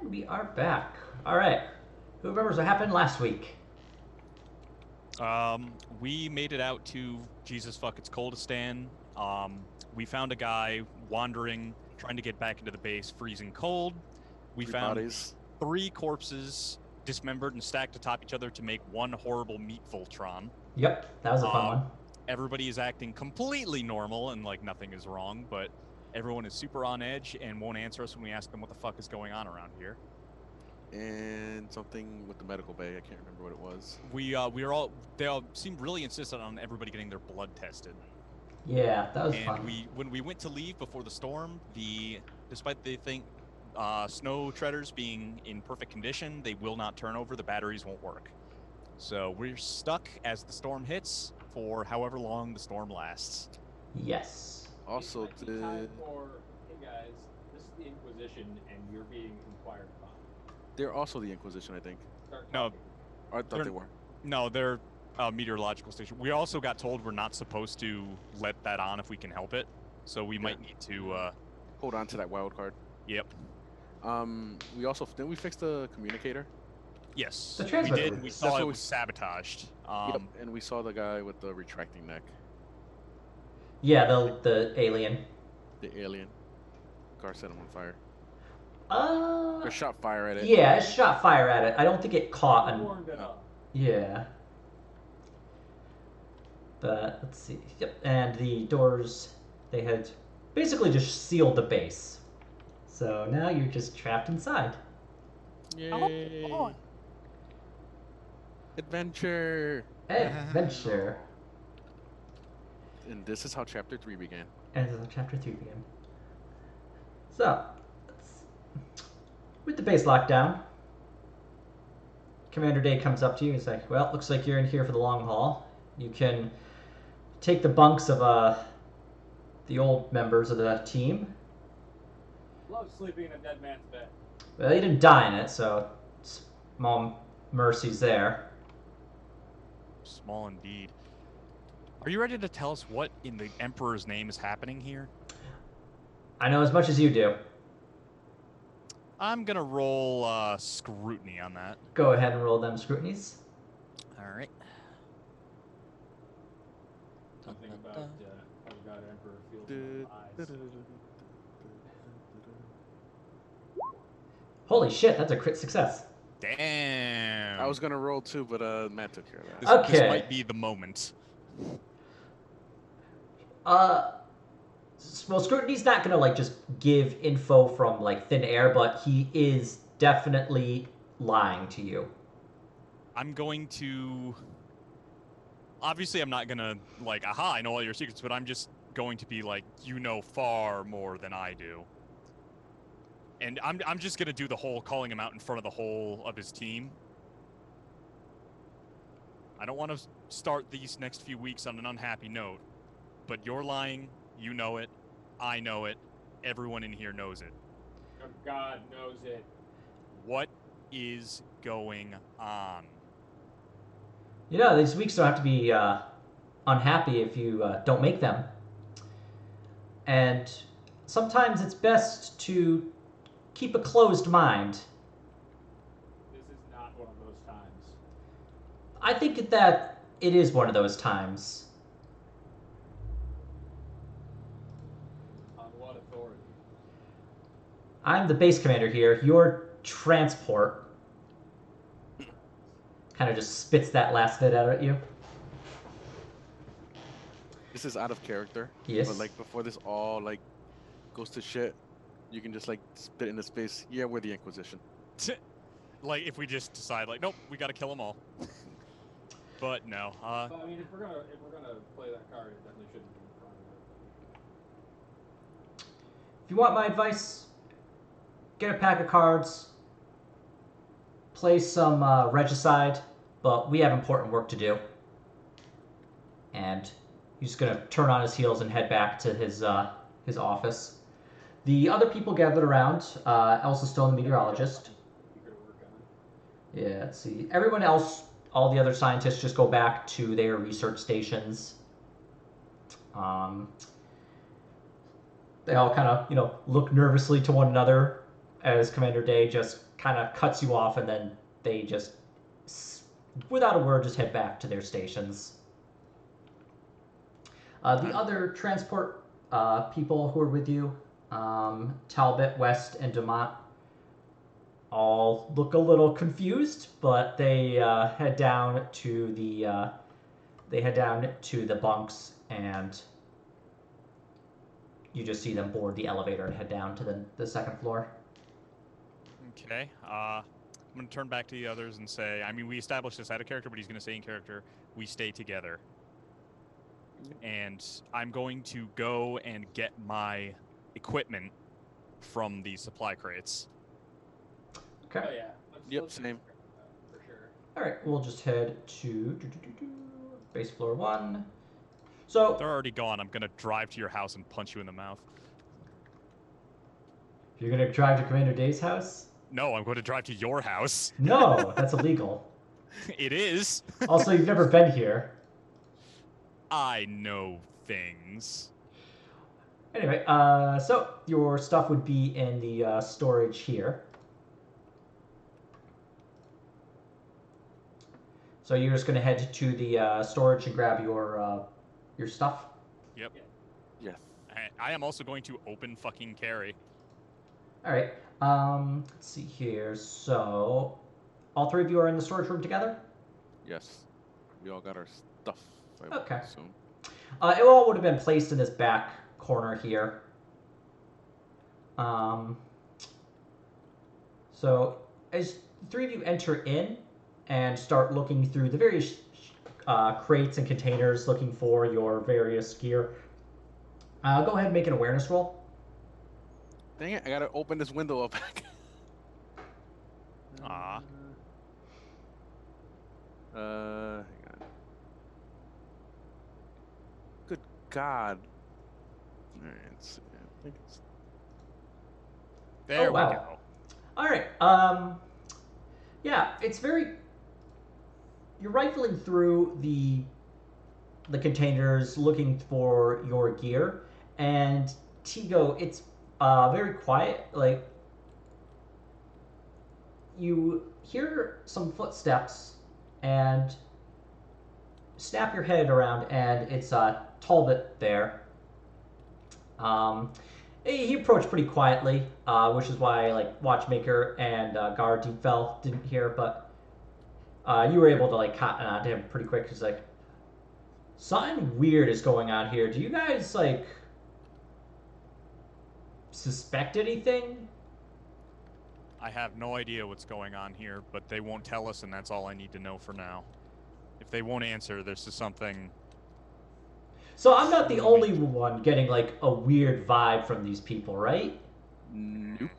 We are back. All right. Who remembers what happened last week? We made it out to Jesus fuck it's Coldistan. We found a guy wandering, trying to get back into the base, freezing cold. We found Bodies. 3 corpses dismembered and stacked atop each other to make one horrible meat Voltron. Yep, that was a fun one. Everybody is acting completely normal and like nothing is wrong, but everyone is super on edge and won't answer us when we ask them what the fuck is going on around here. And something with the medical bay. I can't remember what it was. They all seemed really insistent on everybody getting their blood tested. Yeah, that was And fun. when we went to leave before the storm, despite the snow treaders being in perfect condition, they will not turn over. The batteries won't work. So we're stuck as the storm hits for however long the storm lasts. Yes. Also, It might be time for, hey guys, this is the Inquisition, and you're being inquired upon. they're also the Inquisition, I think. Start No. talking. Or I thought they were. No, they're a meteorological station. We also got told we're not supposed to let that on if we can help it. So we might need to. Hold on to that wild card. Yep. We also didn't we fix the communicator? Yes. The We transmitter. did. We That's saw what it we- was sabotaged. Yep. And we saw the guy with the retracting neck, Yeah, the alien. the alien. Gar set him on fire. Uh. Or shot fire at it. Yeah, it shot fire at it. I don't think it caught. Warmed it up. Yeah. But let's see. Yep, and the doors, they had basically just sealed the base. So now you're just trapped inside. Yay! Adventure! Adventure. And this is how Chapter 3 began. And this is chapter 3 began. So, with the base lockdown, Commander Day comes up to you and is like, well, looks like you're in here for the long haul. You can take the bunks of the old members of the team. Love sleeping in a dead man's bed. Well, you didn't die in it, so small mercies there. Small indeed. Are you ready to tell us what in the Emperor's name is happening here? I know as much as you do. I'm gonna roll scrutiny on that. Go ahead and roll them scrutinies. All right. Something about how God Emperor feels in my eyes. Holy shit, that's a crit success. Damn. I was gonna roll too, but Matt took care of that. This Okay. might be the moment. Well, Scrutiny's not gonna like just give info from like thin air, but he is definitely lying to you. I'm going to. Obviously, I'm not gonna like, aha, I know all your secrets, but I'm just going to be like, you know far more than I do. And I'm just gonna do the whole calling him out in front of the whole of his team. I don't want to start these next few weeks on an unhappy note, but you're lying. You know it. I know it. Everyone in here knows it. Your God knows it. What is going on? You know, these weeks don't have to be unhappy if you don't make them. And sometimes it's best to keep a closed mind. This is not one of those times. I think that it is one of those times. On what authority? I'm the base commander here. Your transport kind of just spits that last bit out at you. This is out of character. Yes. But like before this all like goes to shit, you can just like spit into space. Yeah, we're the Inquisition. Like, if we just decide, like, nope, we gotta kill them all. But no. But I mean, if we're gonna play that card, it definitely shouldn't be in front of it. If you want my advice, get a pack of cards, play some regicide, but we have important work to do. And he's just gonna turn on his heels and head back to his office. The other people gathered around, Elsa Stone, the meteorologist. Eager to work on. Yeah, let's see. Everyone else, all the other scientists, just go back to their research stations. They all kind of, look nervously to one another as Commander Day just kind of cuts you off, and then they just, without a word, just head back to their stations. The other transport people who are with you, Talbot, West, and Dumont, all look a little confused, but they head down to the bunks, and you just see them board the elevator and head down to the second floor. Okay. I'm gonna turn back to the others and say, I mean, we established this out of character, but he's gonna say in character, we stay together. And I'm going to go and get my equipment from the supply crates. Okay. Oh yeah. Yep, same. For sure. All right, we'll just head to base floor 1. So They're already gone. I'm gonna drive to your house and punch you in the mouth. you're gonna drive to Commander Day's house? No, I'm going to drive to your house. No, that's illegal. It is. Also, you've never been here. I know things. Anyway, so your stuff would be in the storage here. So you're just gonna head to the storage and grab your stuff. Yep. Yes. I am also going to open fucking carry. All right. Let's see here. So, all three of you are in the storage room together. Yes. We all got our stuff. I would Okay. assume. It all would have been placed in this back corner here. So, as the three of you enter in and start looking through the various crates and containers, looking for your various gear, go ahead and make an awareness roll. Dang it! I gotta open this window up. Aw. Hang on. Good God. All right, let's see. I think it's... There wow. we go. All right. Yeah, it's very. You're rifling through the containers looking for your gear, and Tigo, it's very quiet. Like, you hear some footsteps and snap your head around, and it's Talbot there. He approached pretty quietly, which is why like Watchmaker and Guard Deepfell didn't hear, but you were able to like cotton on to him pretty quick. He's like, something weird is going on here. Do you guys like suspect anything? I have no idea what's going on here, but they won't tell us, and that's all I need to know for now. If they won't answer, there's just something... So I'm not the only one getting like a weird vibe from these people, right? Nope.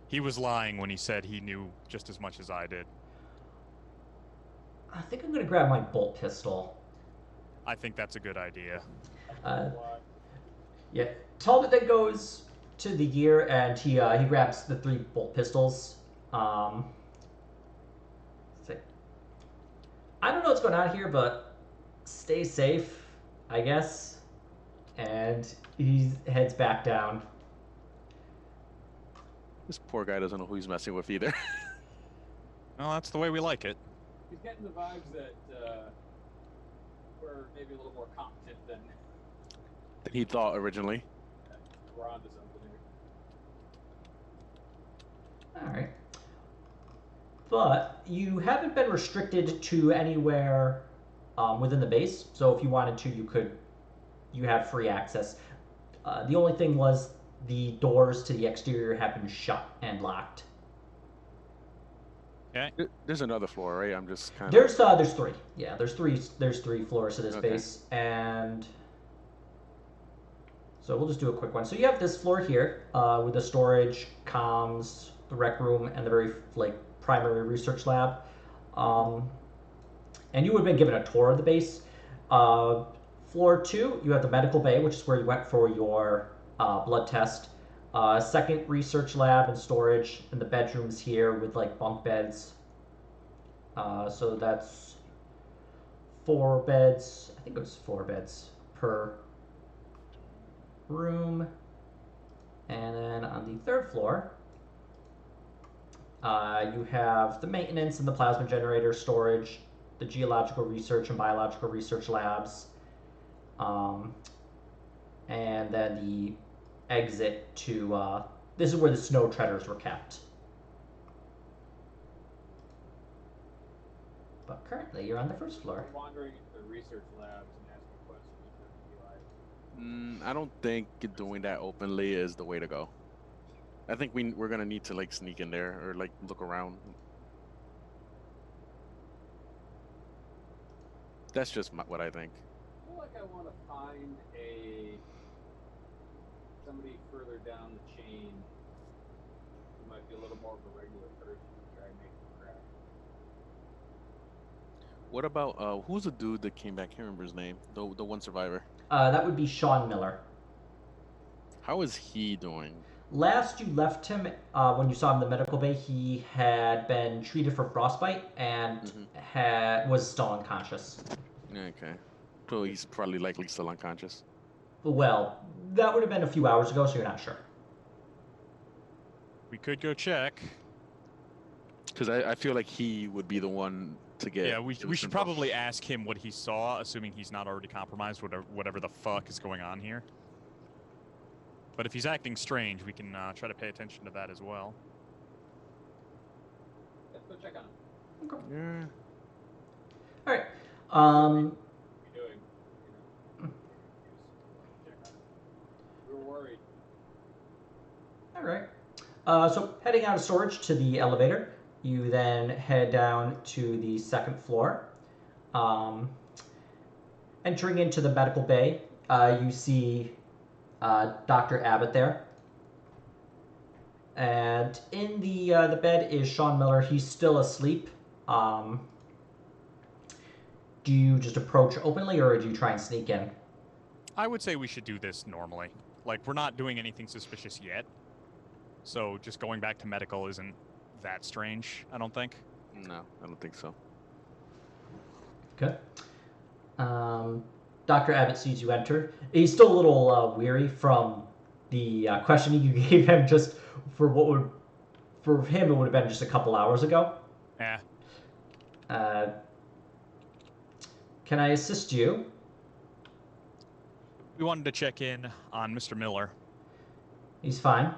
He was lying when he said he knew just as much as I did. I think I'm gonna grab my bolt pistol. I think that's a good idea. Yeah, Talbot then goes to the gear and he grabs the 3 bolt pistols. I don't know what's going on here, but stay safe, I guess. And he heads back down. This poor guy doesn't know who he's messing with either. Well, that's the way we like it. He's getting the vibes that we're maybe a little more competent than He thought originally. we're onto something here. All right. But you haven't been restricted to anywhere within the base. So if you wanted to, you have free access. The only thing was the doors to the exterior have been shut and locked. Okay. There's another floor, right? I'm just kind of... There's 3. Yeah, there's 3 floors to this Okay. base, and so we'll just do a quick one. So you have this floor here with the storage, comms, the rec room, and the very like primary research lab. And you would have been given a tour of the base. Floor 2, you have the medical bay, which is where you went for your blood test. Second research lab and storage, and the bedrooms here with like bunk beds. So that's 4 beds. I think it was 4 beds per room. And then on the 3rd floor, You have the maintenance and the plasma generator storage, the geological research and biological research labs, and then the exit to. This is where the snow treaders were kept. But currently, you're on the first floor. I'm wandering into the research labs and asking questions for the I don't think doing that openly is the way to go. I think we're gonna need to like sneak in there or like look around. That's just what I think. I feel like I want to find somebody further down the chain who might be a little more of a regular person to try and make them crack. What about who's the dude that came back? Can't remember his name. The one survivor. That would be Sean Miller. How is he doing? Last you left him, when you saw him in the medical bay, he had been treated for frostbite and was still unconscious. Okay. So he's probably likely still unconscious. Well, that would have been a few hours ago, so you're not sure. We could go check. Because I feel like he would be the one to get. Yeah, we should probably ask him what he saw, assuming he's not already compromised, whatever the fuck is going on here. But if he's acting strange, we can try to pay attention to that as well. Let's go check on him. Okay. Yeah. All right. What are we doing? Check on him. We were worried. All right. So heading out of storage to the elevator, you then head down to the second floor. Entering into the medical bay, you see Dr. Abbott there. And in the bed is Sean Miller. He's still asleep. Do you just approach openly, or do you try and sneak in? I would say we should do this normally. Like, we're not doing anything suspicious yet. So just going back to medical isn't that strange, I don't think. No, I don't think so. Okay. Dr. Abbott sees you enter. He's still a little weary from the questioning you gave him. Just for for him, it would have been just a couple hours ago. Yeah. Can I assist you? We wanted to check in on Mr. Miller. He's fine.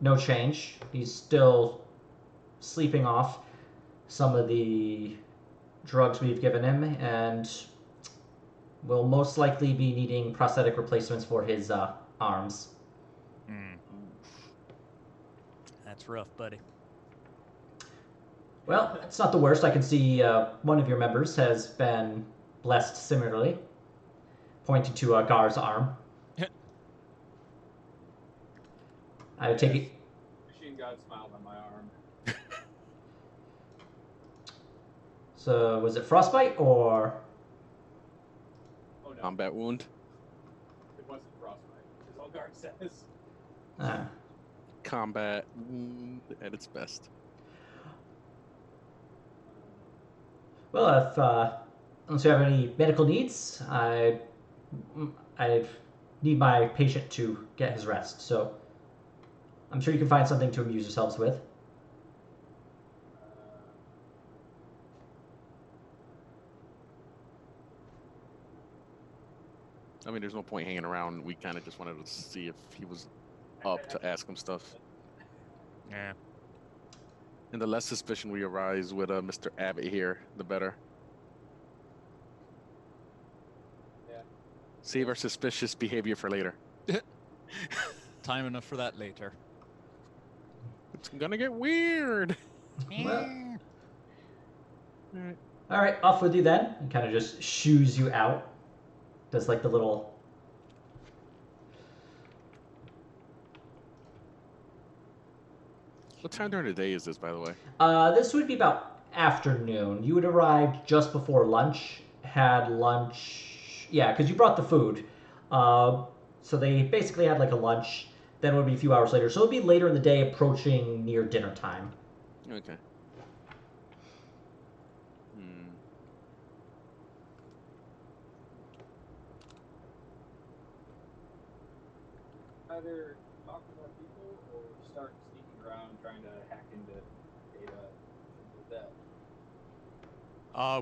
No change. He's still sleeping off some of the drugs we've given him, and will most likely be needing prosthetic replacements for his arms. That's rough, buddy. Well, it's not the worst. I can see one of your members has been blessed similarly, pointing to Gar's arm. I take it. Machine God smiled on my arm. So, was it frostbite or? Oh no, Combat wound. it wasn't frostbite. As all guard says. Combat wound at its best. Well, if unless you have any medical needs, I need my patient to get his rest. So, I'm sure you can find something to amuse yourselves with. I mean, there's no point hanging around. We kind of just wanted to see if he was up to ask him stuff. Yeah. And the less suspicion we arise with Mr. Abbott here, the better. Yeah. Save our suspicious behavior for later. Time enough for that later. It's gonna get weird. Well, all right, off with you then. He kind of just shoos you out. Does like the little. What time during the day is this, by the way? This would be about afternoon. You would arrive just before lunch. Had lunch. Yeah, because you brought the food. So they basically had like a lunch. Then it would be a few hours later. So it would be later in the day, approaching near dinner time. Okay. Either talk to more people or start sneaking around trying to hack into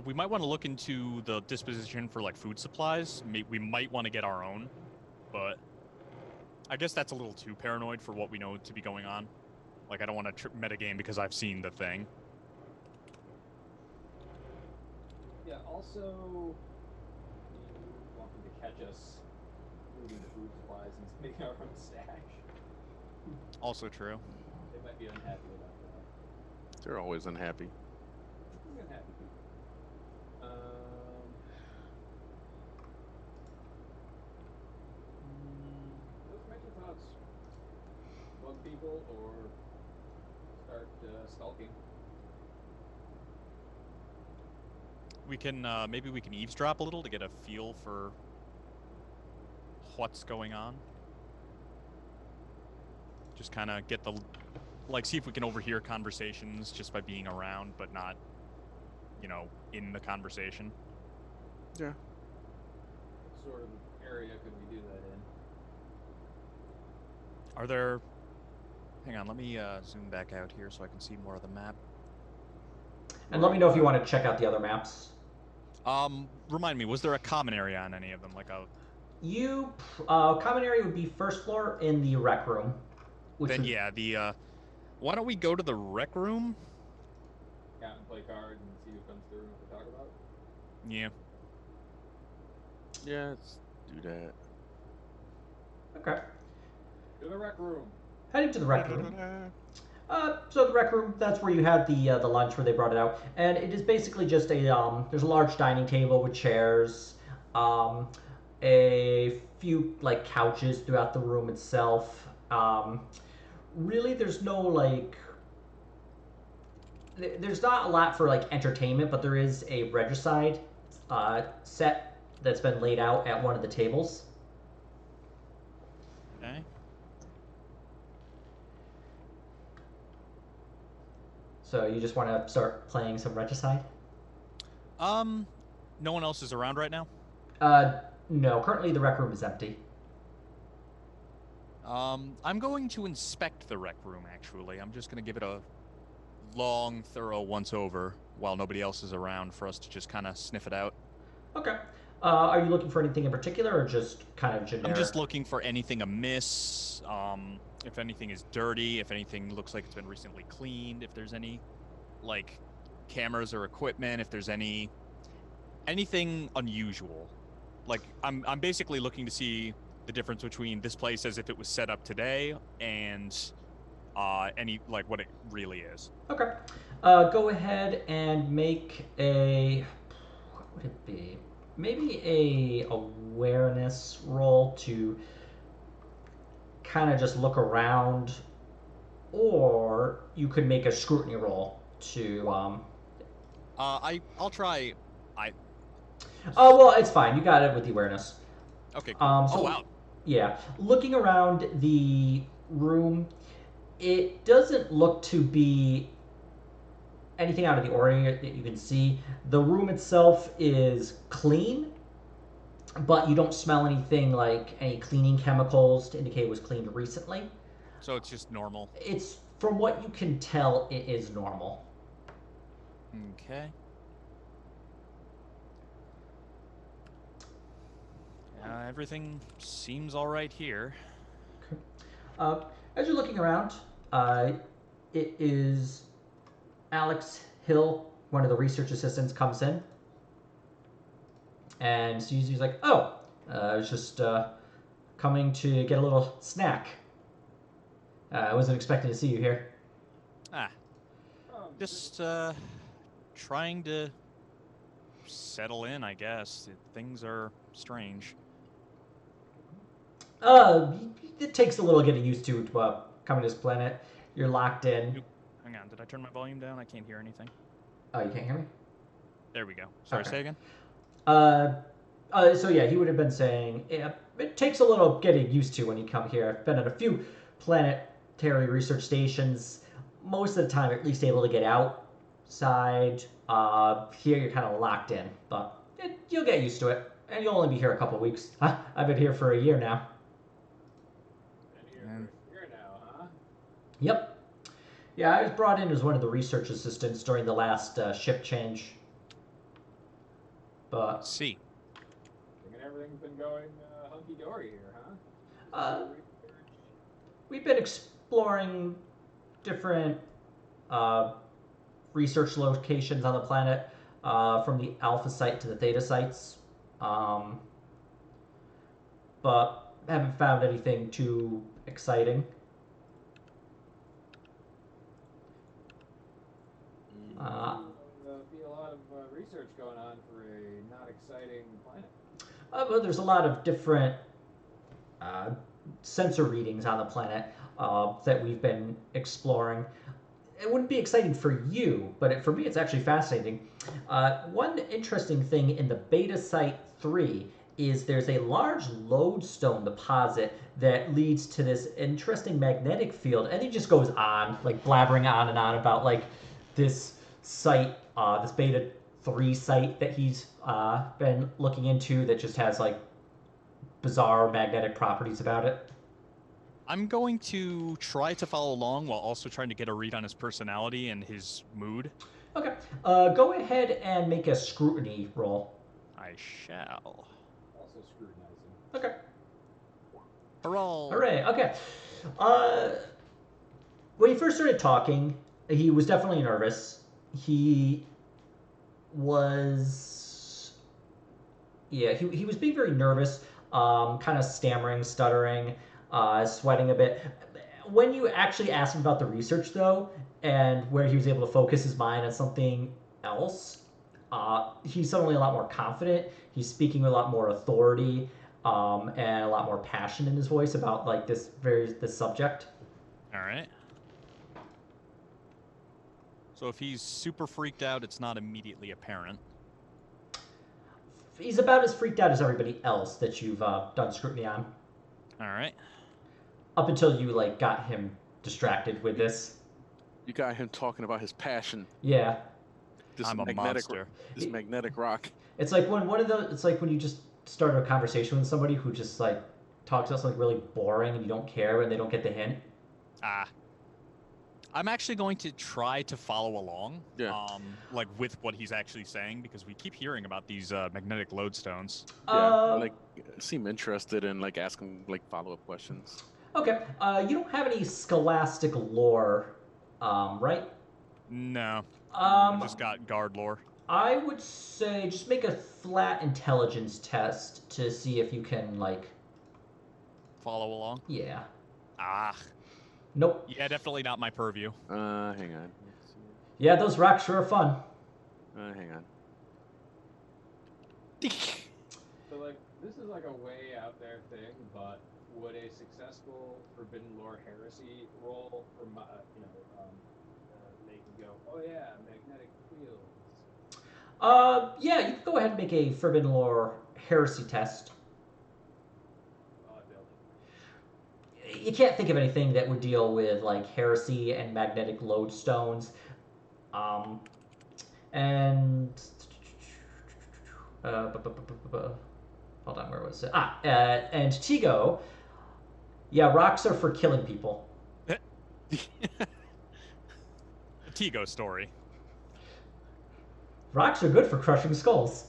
We might want to look into the disposition for like food supplies. We might want to get our own, but I guess that's a little too paranoid for what we know to be going on. Like, I don't want to metagame because I've seen the thing. Yeah, also, you wanting to catch us moving the food supplies and making our own stash. Also true. They might be unhappy about that. They're always unhappy. Unhappy people. Let's make your thoughts. Bug people or start stalking. We can maybe we can eavesdrop a little to get a feel for what's going on. Just kind of get the see if we can overhear conversations just by being around, but not, in the conversation. Yeah. What sort of area could we do that in? Are there? Hang on, let me zoom back out here so I can see more of the map. And let me know if you want to check out the other maps. Remind me, was there a common area on any of them? Like a common area would be first floor in the rec room. Then yeah, the why don't we go to the rec room? Out and play cards and see who comes through and what to talk about? Yeah. Yeah, let's do that. Okay. To the rec room. Heading to the rec room. So the rec room, that's where you had the lunch where they brought it out, and it is basically just a there's a large dining table with chairs, a few like couches throughout the room itself. Really, there's no there's not a lot for like entertainment, but there is a regicide set that's been laid out at one of the tables. Okay. So you just want to start playing some regicide? No one else is around right now? No. Currently, the rec room is empty. I'm going to inspect the rec room, actually. I'm just going to give it a long, thorough once-over while nobody else is around for us to just kind of sniff it out. Okay. Are you looking for anything in particular, or just kind of generic? I'm just looking for anything amiss, if anything is dirty, if anything looks like it's been recently cleaned, if there's any, like, cameras or equipment, if there's anything unusual. Like, I'm basically looking to see the difference between this place as if it was set up today and what it really is. Okay. Go ahead and make a... What would it be? Maybe a awareness roll to kind of just look around, or you could make a scrutiny roll to... I'll try... Oh, well, it's fine. You got it with the awareness. Okay, cool. So, oh, wow. Yeah. Looking around the room, it doesn't look to be anything out of the ordinary that you can see. The room itself is clean, but you don't smell anything like any cleaning chemicals to indicate it was cleaned recently. So it's just normal. It's, from what you can tell, it is normal. Okay. Everything seems all right here. As you're looking around, it is Alex Hill, one of the research assistants, comes in. And he's like, oh, I was just coming to get a little snack. I wasn't expecting to see you here. Just trying to settle in, I guess. Things are strange. It takes a little getting used to coming to this planet. You're locked in. Hang on, did I turn my volume down? I can't hear anything. Oh, you can't hear me? There we go. Sorry, Okay. say again? So yeah, he would have been saying it takes a little getting used to when you come here. I've been at a few planetary research stations. Most of the time, at least able to get outside. Here, you're kind of locked in, but you'll get used to it, and you'll only be here a couple weeks. I've been here for a year now. Here now, huh? Yep. Yeah, I was brought in as one of the research assistants during the last shift change. But See. Thinking everything's been going hunky dory here, huh? Uh, Research. we've been exploring different research locations on the planet, from the Alpha site to the Theta sites, but haven't found anything too exciting. Be a lot of research going on for a not exciting planet. But there's a lot of different sensor readings on the planet that we've been exploring. It wouldn't be exciting for you, but for me, it's actually fascinating. One interesting thing in the Beta Site 3 is there's a large lodestone deposit that leads to this interesting magnetic field, and he just goes on, like blabbering on and on about like this site, this Beta 3 site that he's been looking into that just has like bizarre magnetic properties about it. I'm going to try to follow along while also trying to get a read on his personality and his mood. Okay. Go ahead and make a scrutiny roll. I shall. Also scrutinizing. Okay. Hurrah! Hooray. Okay. When he first started talking, he was definitely nervous. He was... Yeah, he was being very nervous, kind of stammering, stuttering, sweating a bit. When you actually asked him about the research, though, and where he was able to focus his mind on something else, he's suddenly a lot more confident. He's speaking with a lot more authority, and a lot more passion in his voice about like this subject. All right. So if he's super freaked out, it's not immediately apparent. He's about as freaked out as everybody else that you've done scrutiny on. All right. Up until you like got him distracted with this. You got him talking about his passion. Yeah. This I'm a magnetic, monster. This magnetic rock. It's like when one of the. It's like when you just start a conversation with somebody who just like talks about something really boring and you don't care and they don't get the hint. I'm actually going to try to follow along. Yeah. Like with what he's actually saying because we keep hearing about these magnetic lodestones. Yeah, Um, like seem interested and like ask him like follow-up questions. Okay. You don't have any scholastic lore, right? No. I Um, just got guard lore. I would say just make a flat intelligence test to see if you can like. Follow along. Yeah. Nope. Yeah, definitely not my purview. Hang on. Let's see. Yeah, those rocks sure are fun. Hang on. So like this is like a way out there thing, but would a successful Forbidden Lore Heresy roll from make you go, oh yeah, magnetic fields? Yeah, you can go ahead and make a Forbidden Lore Heresy test. Building. You can't think of anything that would deal with like heresy and magnetic lodestones. And hold on, where was it? And Tigo. Yeah, rocks are for killing people. The Tigo story. Rocks are good for crushing skulls.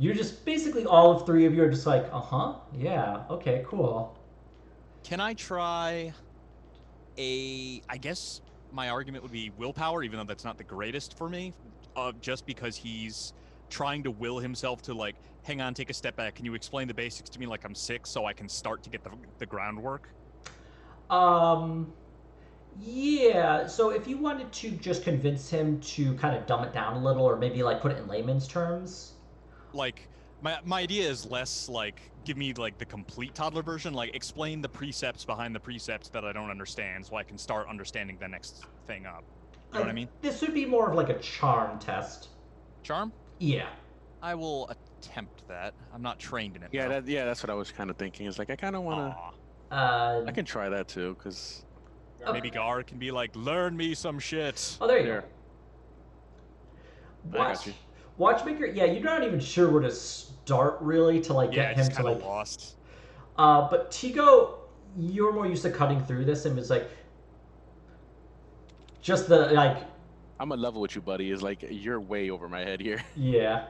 You're just basically all of three of you are just like, yeah, okay, cool. Can I try I guess my argument would be willpower, even though that's not the greatest for me, just because he's trying to will himself to like, hang on, take a step back. Can you explain the basics to me like I'm 6 so I can start to get the groundwork? Yeah, so if you wanted to just convince him to kind of dumb it down a little or maybe like put it in layman's terms. Like, my idea is less like, give me like the complete toddler version, like explain the precepts behind the precepts that I don't understand so I can start understanding the next thing up. You know what I mean? This would be more of like a charm test. Charm? Yeah. I will attempt that. I'm not trained in it. Yeah, though. that's what I was kind of thinking. Is like I kind of want to. Aw. I can try that too, cause. Maybe Gar can be like, learn me some shit. Oh, there you There. go. I got you. Watchmaker, yeah, you're not even sure where to start really to like Yeah, get him just to kind like. of lost. But Tigo, you're more used to cutting through this and was like, just the like, I'm a level with you, buddy. Is like you're way over my head here. Yeah.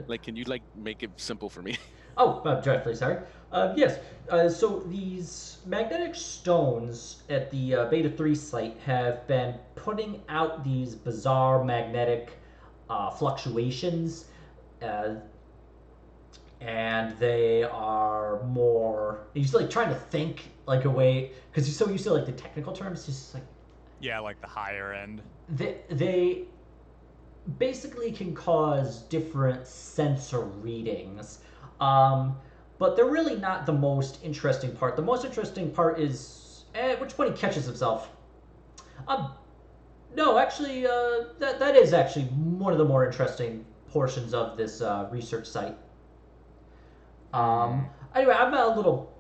Like, can you like make it simple for me? Oh, I'm dreadfully sorry. Yes. So these magnetic stones at the Beta 3 site have been putting out these bizarre magnetic fluctuations, uh, and they are more. He's like trying to think like a way because he's so used to like the technical terms. Just like Yeah, like the higher end. they basically can cause different sensor readings. But they're really not the most interesting part. The most interesting part is at which point he catches himself. Um, no, actually, that is actually one of the more interesting portions of this research site. Anyway, I'm a little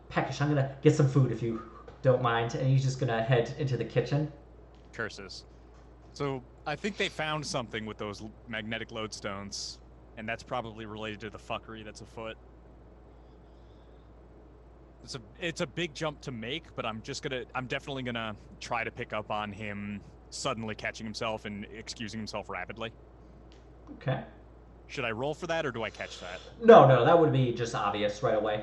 peckish. I'm gonna get some food if you don't mind, and he's just gonna head into the kitchen. Curses. So I think they found something with those magnetic lodestones, and that's probably related to the fuckery that's afoot. It's a big jump to make, but I'm definitely gonna try to pick up on him suddenly catching himself and excusing himself rapidly. Okay. Should I roll for that, or do I catch that? No, that would be just obvious right away.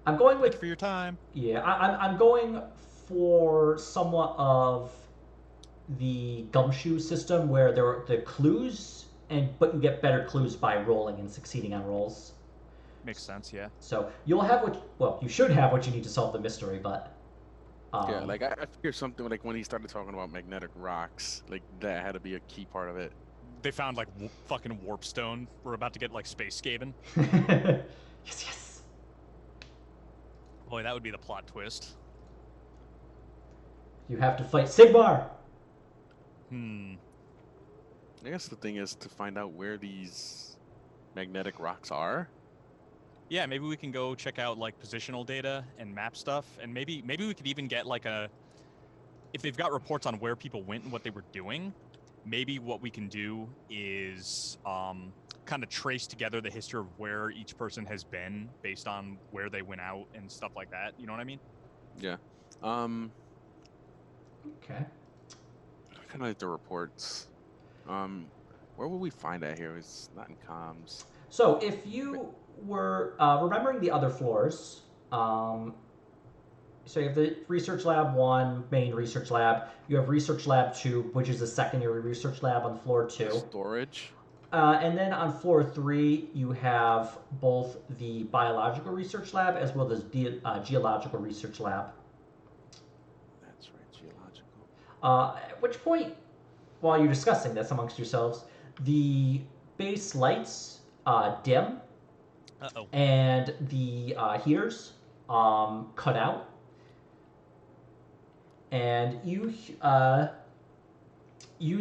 I'm going Thank you with for your time. yeah. I'm going for somewhat of the gumshoe system where there are the clues, but you get better clues by rolling and succeeding on rolls. Makes sense, yeah. So you'll have you should have what you need to solve the mystery, but Yeah, like I figured something like when he started talking about magnetic rocks, like that had to be a key part of it. They found like fucking warpstone. We're about to get like space skaven. yes. Boy, that would be the plot twist. You have to fight Sigmar. I guess the thing is to find out where these magnetic rocks are. Yeah, maybe we can go check out like positional data and map stuff, and maybe we could even get like if they've got reports on where people went and what they were doing, maybe what we can do is kind of trace together the history of where each person has been based on where they went out and stuff like that. You know what I mean? Yeah. Okay. Kind of like the reports. Where will we find that here? It's not in comms. So if you were remembering the other floors, so you have the research lab 1, main research lab. You have research lab 2, which is a secondary research lab on floor 2. Storage. And then on floor 3, you have both the biological research lab as well as the geological research lab. That's right, geological. At which point, while you're discussing this amongst yourselves, the base lights dim. Uh-oh. And the heaters cut out. And you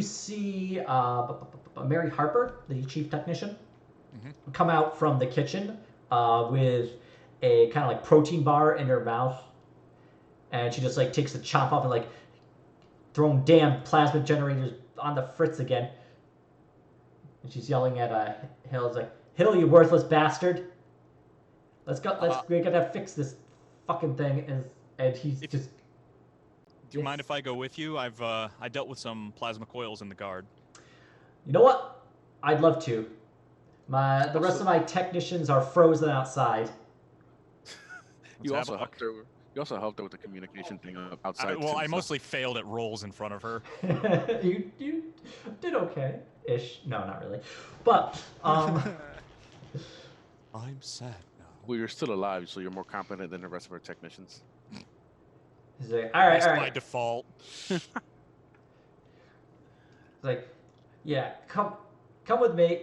see Mary Harper, the chief technician, come out from the kitchen with a kind of like protein bar in her mouth, and she just like takes the chop off and like throwing damn plasma generators on the fritz again. And she's yelling at Hill. It's like, Hill, you worthless bastard! We gotta fix this fucking thing. And he's just. Do you mind if I go with you? I dealt with some plasma coils in the guard. You know what? I'd love to. The rest of my technicians are frozen outside. You also helped her with the communication thing outside. I mostly failed at rolls in front of her. you did okay-ish. No, not really. But I'm sad now. Well, you're still alive, so you're more competent than the rest of our technicians. He's like, all right. By default. It's like, yeah, come with me.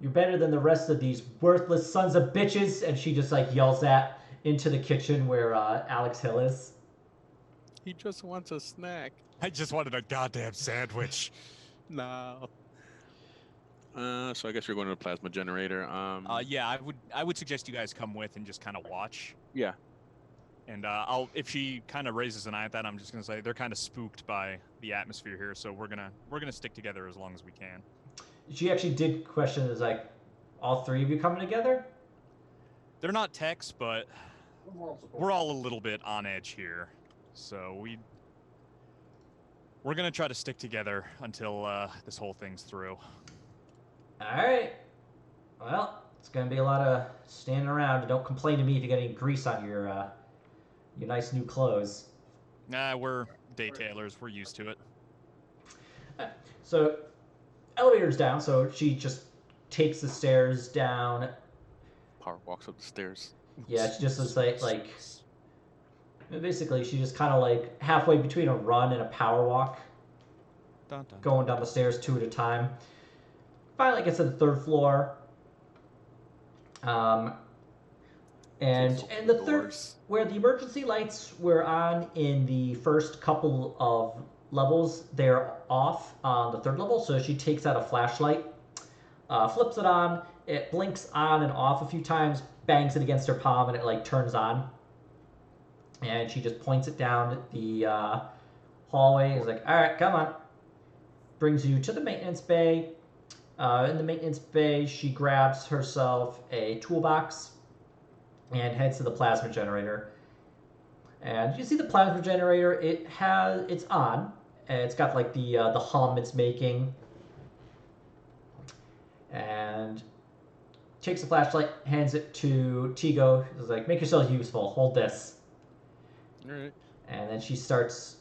You're better than the rest of these worthless sons of bitches. And she just like yells into the kitchen where Alex Hill is. He just wants a snack. I just wanted a goddamn sandwich. No. So I guess you're going to the plasma generator. Yeah, I would suggest you guys come with and just kind of watch. Yeah. And if she kind of raises an eye at that, I'm just gonna say they're kind of spooked by the atmosphere here, so we're gonna stick together as long as we can. She actually did question, is like, all three of you coming together? They're not techs, but we're all a little bit on edge here, so We're gonna try to stick together until this whole thing's through. All right. Well, it's gonna be a lot of standing around. Don't complain to me if you get any grease on your nice new clothes. Nah, we're day tailors. We're used to it. So, elevator's down. So she just takes the stairs down. Power walks up the stairs. Yeah, she just is like basically she just kind of like halfway between a run and a power walk, Dun, dun, going down the stairs 2 at a time. Finally gets to the 3rd floor. And the third, where the emergency lights were on in the first couple of levels, they're off on the 3rd level. So she takes out a flashlight, flips it on, it blinks on and off a few times, bangs it against her palm, and it like turns on. And she just points it down the hallway. Is like, all right, come on. Brings you to the maintenance bay. In the maintenance bay, she grabs herself a toolbox and heads to the plasma generator. And you see the plasma generator. It's on. It's got like the hum it's making. And takes the flashlight, hands it to Tigo. He's like, make yourself useful. Hold this. All right. And then she starts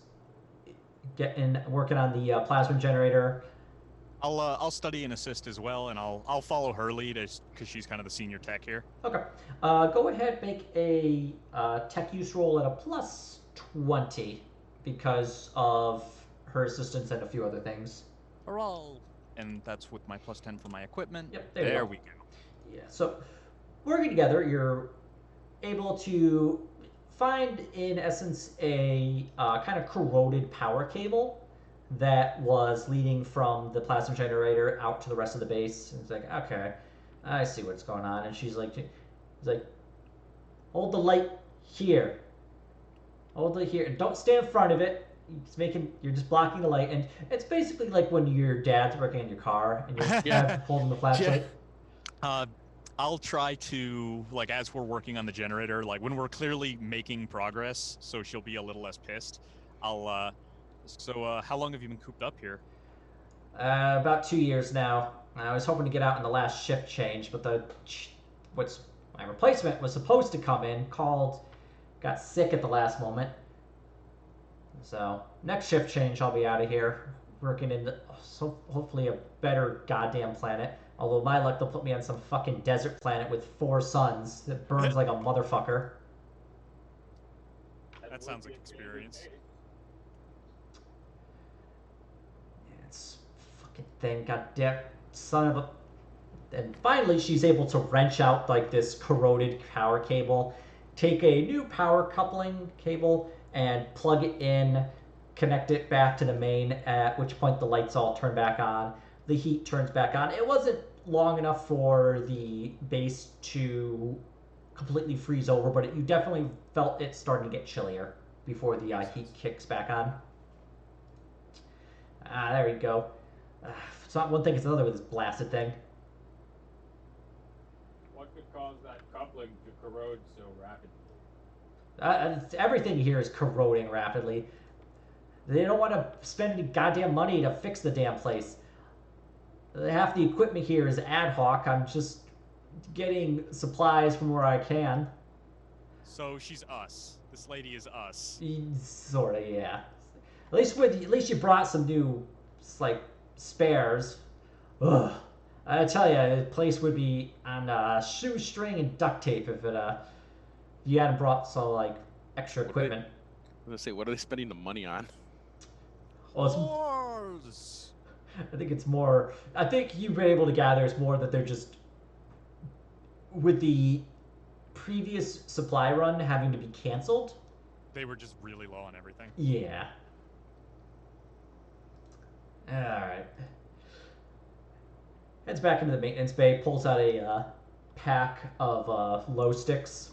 working on the plasma generator. I'll study and assist as well, and I'll follow her lead because she's kind of the senior tech here. Okay. Go ahead, make a tech use roll at a plus 20 because of her assistance and a few other things. Hurrah! And that's with my plus 10 for my equipment. Yep, there we go. Yeah. So working together, you're able to find, in essence, a kind of corroded power cable that was leading from the plasma generator out to the rest of the base. And it's like, okay, I see what's going on. And she's like, hold the light here. Hold it here. Don't stand in front of it. You're just blocking the light. And it's basically like when your dad's working on your car and you're holding the flashlight. I'll try to, like, as we're working on the generator, like when we're clearly making progress, so she'll be a little less pissed. So how long have you been cooped up here? About 2 years now. I was hoping to get out in the last shift change, but my replacement was supposed to come in, got sick at the last moment. So next shift change, I'll be out of here, working in hopefully a better goddamn planet. Although my luck, they'll put me on some fucking desert planet with 4 suns that burns like a motherfucker. That sounds like experience. It's fucking thing, goddamn son of a. And finally, she's able to wrench out like this corroded power cable, take a new power coupling cable, and plug it in, connect it back to the main. At which point, the lights all turn back on. The heat turns back on. It wasn't long enough for the base to completely freeze over, but you definitely felt it starting to get chillier before the heat kicks back on. There we go. It's not one thing, it's another with this blasted thing. What could cause that coupling to corrode so rapidly? Everything here is corroding rapidly. They don't want to spend any goddamn money to fix the damn place. Half the equipment here is ad hoc. I'm just getting supplies from where I can. So she's us. This lady is us. Sort of, yeah. At least you brought some new, like, spares. Ugh. I tell you, the place would be on shoestring and duct tape if you hadn't brought some like extra equipment. I'm gonna say, what are they spending the money on? Well, I think it's more. I think you've been able to gather it's more that they're just with the previous supply run having to be canceled. They were just really low on everything. Yeah. All right. Heads back into the maintenance bay, pulls out a pack of glow sticks.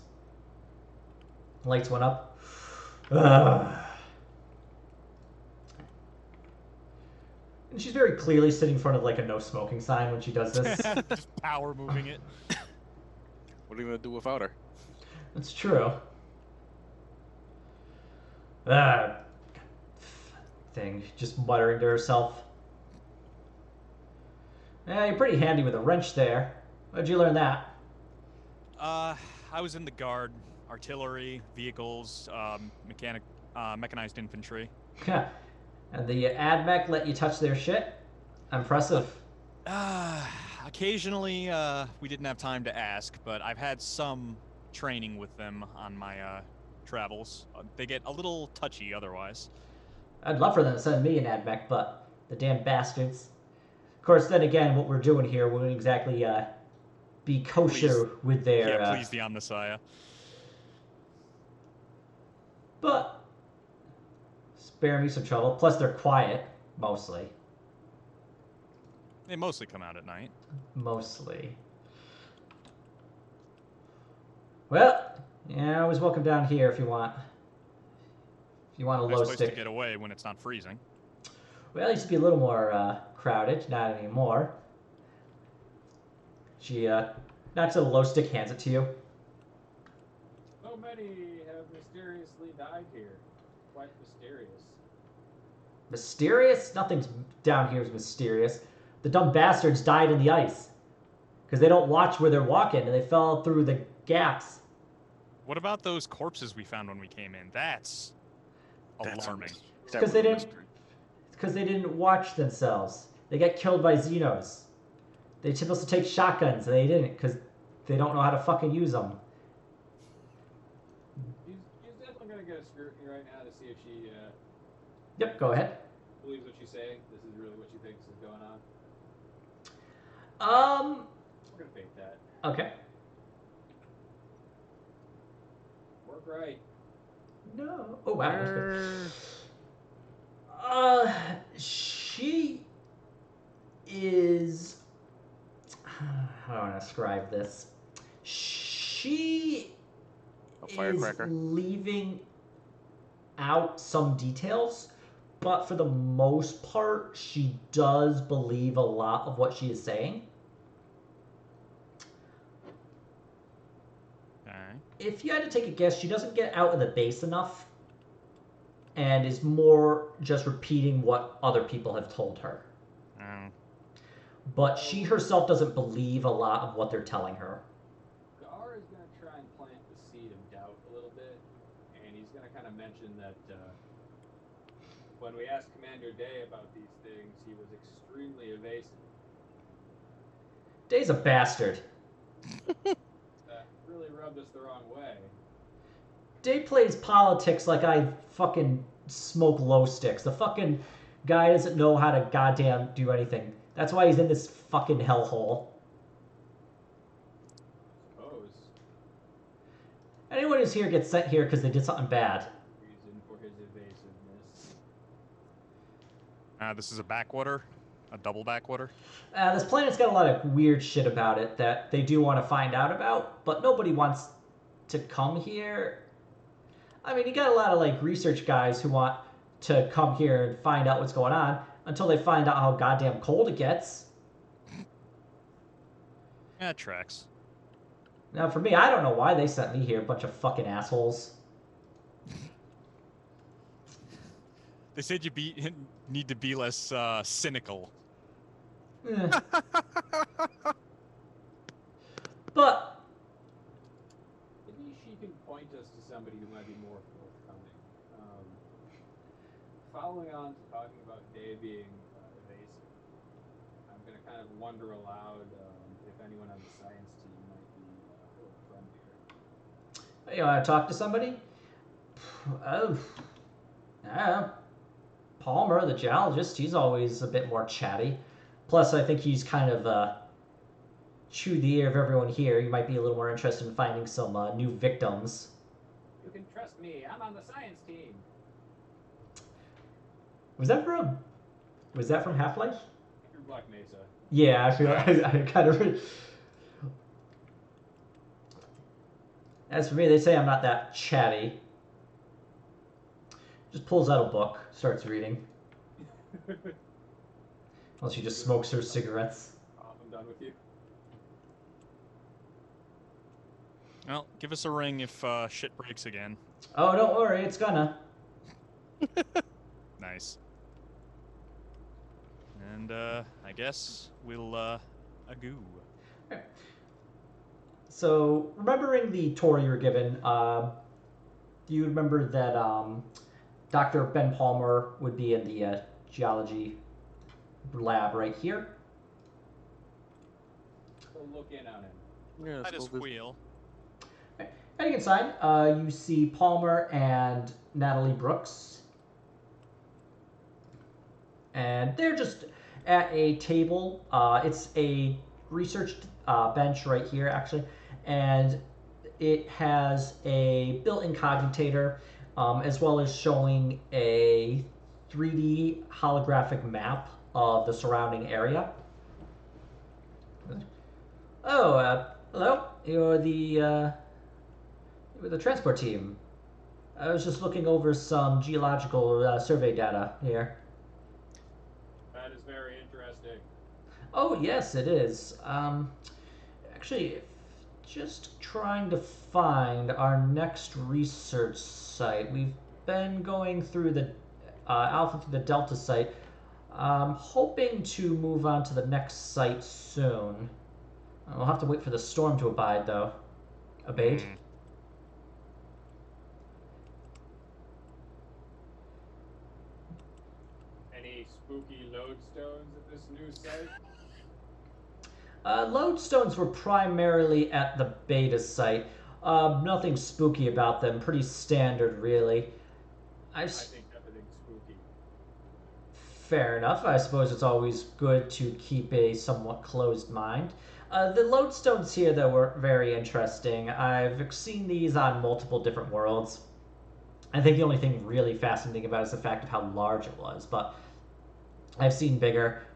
Lights went up. And she's very clearly sitting in front of like a no smoking sign when she does this. Just power moving it. What are you gonna do without her? That's true. thing, just muttering to herself. Yeah, you're pretty handy with a wrench there. Where'd you learn that? I was in the guard, artillery, vehicles, mechanized infantry. And the AdMech let you touch their shit? Impressive. Occasionally, we didn't have time to ask, but I've had some training with them on my travels. They get a little touchy otherwise. I'd love for them to send me an AdMech, but the damn bastards. Of course, then again, what we're doing here wouldn't exactly be kosher with their... Yeah, please, the Omnissiah. But spare me some trouble. Plus, they're quiet, mostly. They mostly come out at night. Mostly. Well, yeah, always welcome down here if you want. If you want a low Nice place stick. to get away when it's not freezing. Well, it used to be a little more crowded, not anymore. She knocks a low stick, hands it to you. So many have mysteriously died here. Quite mysterious. Mysterious? Nothing's down here is mysterious. The dumb bastards died in the ice. Because they don't watch where they're walking, and they fell through the gaps. What about those corpses we found when we came in? That's alarming. It's because they didn't... Because they didn't watch themselves. They got killed by Xenos. They're supposed to take shotguns, and they didn't, because they don't know how to fucking use them. He's definitely going to get a scrutiny right now to see if she Yep, go ahead. believes what she's saying. This is really what she thinks is going on. We're going to fake that. Okay. Work right. No. Oh, wow. That's good. She is... How do I describe this? She A is firecracker. leaving out some details, but for the most part, she does believe a lot of what she is saying. Okay. If you had to take a guess, she doesn't get out of the base enough and is more just repeating what other people have told her. Oh. But she herself doesn't believe a lot of what they're telling her. Gar is going to try and plant the seed of doubt a little bit, and he's going to kind of mention that when we asked Commander Day about these things, he was extremely evasive. Day's a bastard. That really rubbed us the wrong way. Day plays politics like I fucking smoke glow sticks. The fucking guy doesn't know how to goddamn do anything. That's why he's in this fucking hellhole. Suppose. Anyone who's here gets sent here because they did something bad. Reason for his evasiveness. This is a backwater, a double backwater. This planet's got a lot of weird shit about it that they do want to find out about, but nobody wants to come here. I mean, you got a lot of like research guys who want to come here and find out what's going on until they find out how goddamn cold it gets. Yeah, it tracks. Now, for me, I don't know why they sent me here, a bunch of fucking assholes. They said you need to be less cynical. But Maybe she can point us to somebody who might be more forthcoming. Following on to talking about Day being evasive, I'm going to kind of wonder aloud if anyone on the science team might be a little friendlier. you want to talk to somebody? Oh, yeah. Palmer, the geologist, he's always a bit more chatty. Plus, I think he's kind of chewed the ear of everyone here. You might be a little more interested in finding some new victims. You can trust me. I'm on the science team. Was that from Half-Life? You're Black Mesa. Yeah, I feel I kind of. As for me, they say I'm not that chatty. Just pulls out a book, starts reading. Unless she just smokes her cigarettes. I'm done with you. Well, give us a ring if shit breaks again. Oh, don't worry, it's gonna. Nice. And I guess we'll agoo. So, remembering the tour you were given, do you remember that Dr. Ben Palmer would be in the geology lab right here? So look in on him. Yeah, I let's just go visit. wheel. Heading inside, you see Palmer and Natalie Brooks. And they're just at a table. It's a research bench right here, actually. And it has a built-in cogitator, as well as showing a 3D holographic map of the surrounding area. Oh, hello. You're the transport team. I was just looking over some geological survey data here. That is very interesting. Oh, yes, it is. Actually, just trying to find our next research site. We've been going through the Alpha through the Delta site. Hoping to move on to the next site soon. We'll have to wait for the storm to abide, though. Abate? Any spooky lodestones at this new site? Lodestones were primarily at the beta site. Nothing spooky about them. Pretty standard, really. I think everything's spooky. Fair enough. I suppose it's always good to keep a somewhat closed mind. The lodestones here, though, were very interesting. I've seen these on multiple different worlds. I think the only thing really fascinating about it is the fact of how large it was, but I've seen bigger.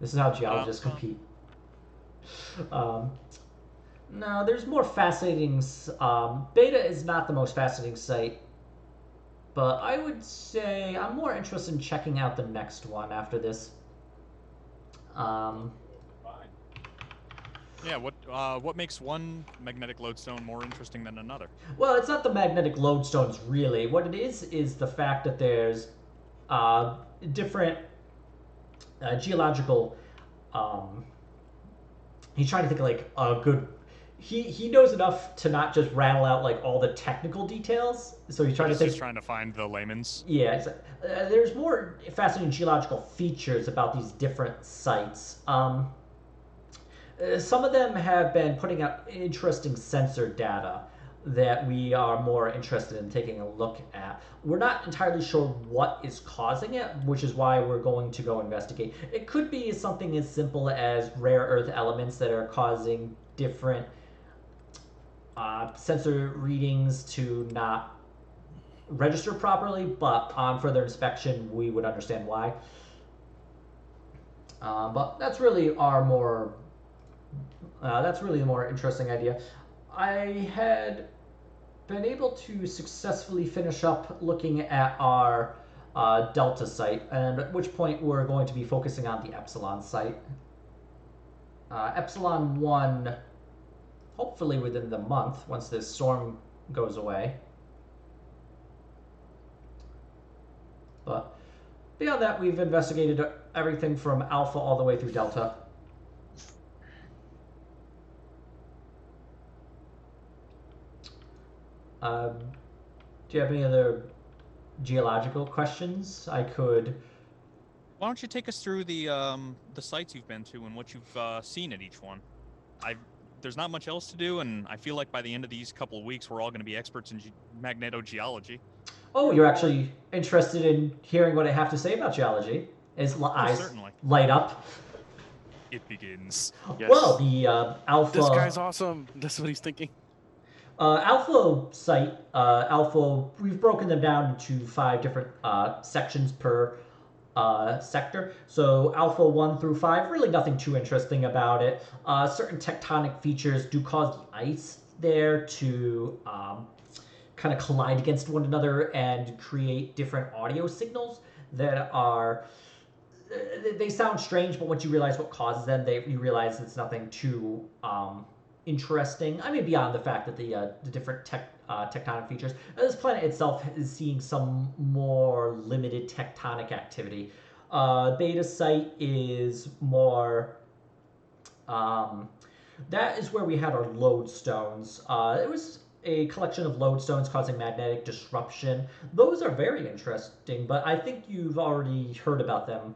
This is how geologists compete. No, there's more fascinating. Beta is not the most fascinating site, but I would say I'm more interested in checking out the next one after this. Fine. Yeah, what makes one magnetic lodestone more interesting than another? Well, it's not the magnetic lodestones, really. What it is the fact that there's different geological. He's trying to think of like a good. He knows enough to not just rattle out like all the technical details. So he's trying to think. Just trying to find the layman's. Yeah, there's more fascinating geological features about these different sites. Some of them have been putting out interesting sensor data that we are more interested in taking a look at. We're not entirely sure what is causing it, which is why we're going to go investigate. It could be something as simple as rare earth elements that are causing different sensor readings to not register properly, but on further inspection, we would understand why. But that's really our more that's really the more interesting idea. I had been able to successfully finish up looking at our Delta site, and at which point we're going to be focusing on the Epsilon site. Epsilon 1, hopefully within the month, once this storm goes away. But beyond that, we've investigated everything from Alpha all the way through Delta. Do you have any other geological questions I could? Why don't you take us through the sites you've been to and what you've seen at each one? There's not much else to do, and I feel like by the end of these couple of weeks, we're all going to be experts in magnetogeology. Oh, you're actually interested in hearing what I have to say about geology? His eyes certainly. light up. It begins. Yes. Well, the Alpha. This guy's awesome. That's what he's thinking. Alpha site, Alpha, we've broken them down into 5 different sections per sector. So Alpha 1 through 5, really nothing too interesting about it. Certain tectonic features do cause the ice there to kind of collide against one another and create different audio signals that are... They sound strange, but once you realize what causes them, you realize it's nothing too... interesting. I mean, beyond the fact that the different tectonic features, this planet itself is seeing some more limited tectonic activity. Beta site is more. That is where we had our lodestones. It was a collection of lodestones causing magnetic disruption. Those are very interesting, but I think you've already heard about them.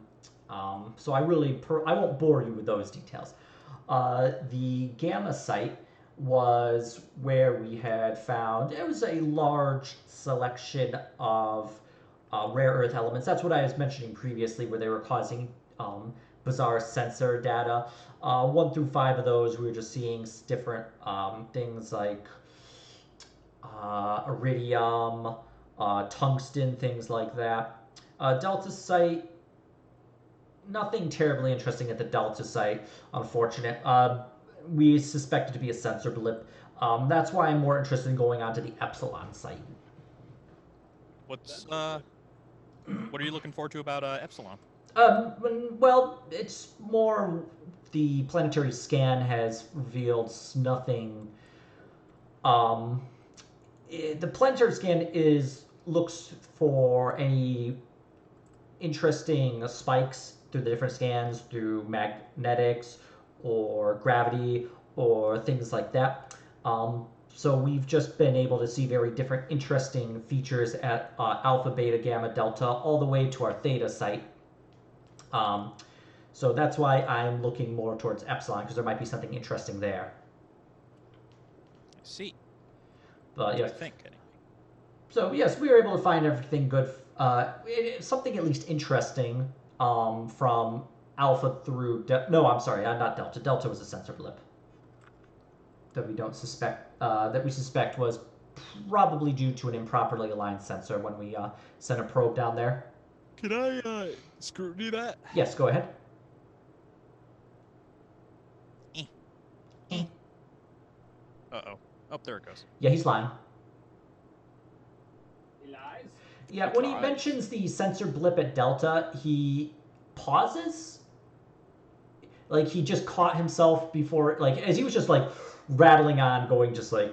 So I won't bore you with those details. The gamma site was where we had found it was a large selection of rare earth elements. That's what I was mentioning previously, where they were causing bizarre sensor data. 1 through 5 of those, we were just seeing different things like iridium, tungsten, things like that. Delta site, nothing terribly interesting at the Delta site, unfortunate. We suspect it to be a sensor blip. That's why I'm more interested in going on to the Epsilon site. What are you looking forward to about Epsilon? Well, it's more the planetary scan has revealed nothing. The planetary scan looks for any interesting spikes through the different scans, through magnetics or gravity or things like that. So we've just been able to see very different interesting features at alpha, beta, gamma, delta, all the way to our theta site. So that's why I'm looking more towards epsilon, because there might be something interesting there. I see. But yeah. I think anyway. So yes, we were able to find everything good. Something at least interesting from alpha through no, I'm sorry, not delta. Delta was a sensor blip that we don't suspect that we suspect was probably due to an improperly aligned sensor when we sent a probe down there. Can I scrutiny that? Yes, go ahead. Uh-oh. Oh, there it goes. Yeah, he's lying. He lies? Yeah, when he Tries. mentions the sensor blip at Delta, he pauses. Like, he just caught himself before, like, as he was just, like, rattling on, going just, like...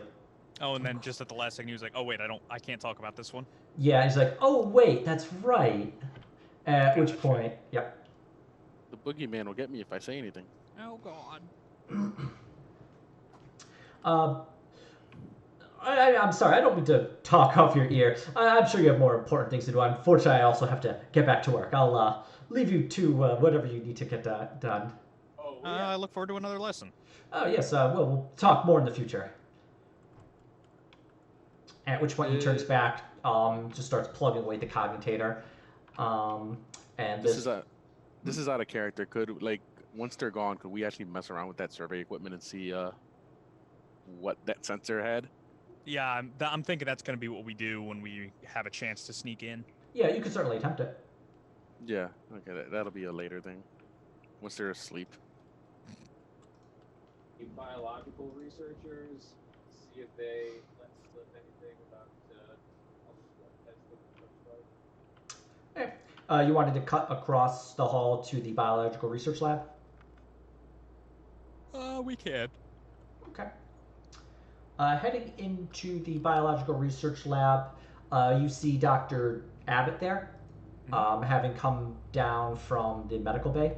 Oh, and then just at the last second, he was like, "Oh wait, I can't talk about this one." Yeah, he's like, "Oh wait, that's right." At which Gotcha. point, yep. The boogeyman will get me if I say anything. Oh God. I'm sorry, I don't mean to talk off your ear. I'm sure you have more important things to do. Unfortunately, I also have to get back to work. I'll leave you to whatever you need to get done. Oh, I look forward to another lesson. Oh, yes, we'll talk more in the future. At which point he turns back, just starts plugging away the cogitator. And This is out of character. Could, like, once they're gone, could we actually mess around with that survey equipment and see what that sensor had? Yeah, I'm thinking that's going to be what we do when we have a chance to sneak in. Yeah, you can certainly attempt it. Yeah, okay, that'll be a later thing. Once they're asleep. You biological researchers, see if they let slip anything about how that's Hey, you wanted to cut across the hall to the biological research lab? We can. Okay. Heading into the biological research lab, you see Dr. Abbott there, having come down from the medical bay.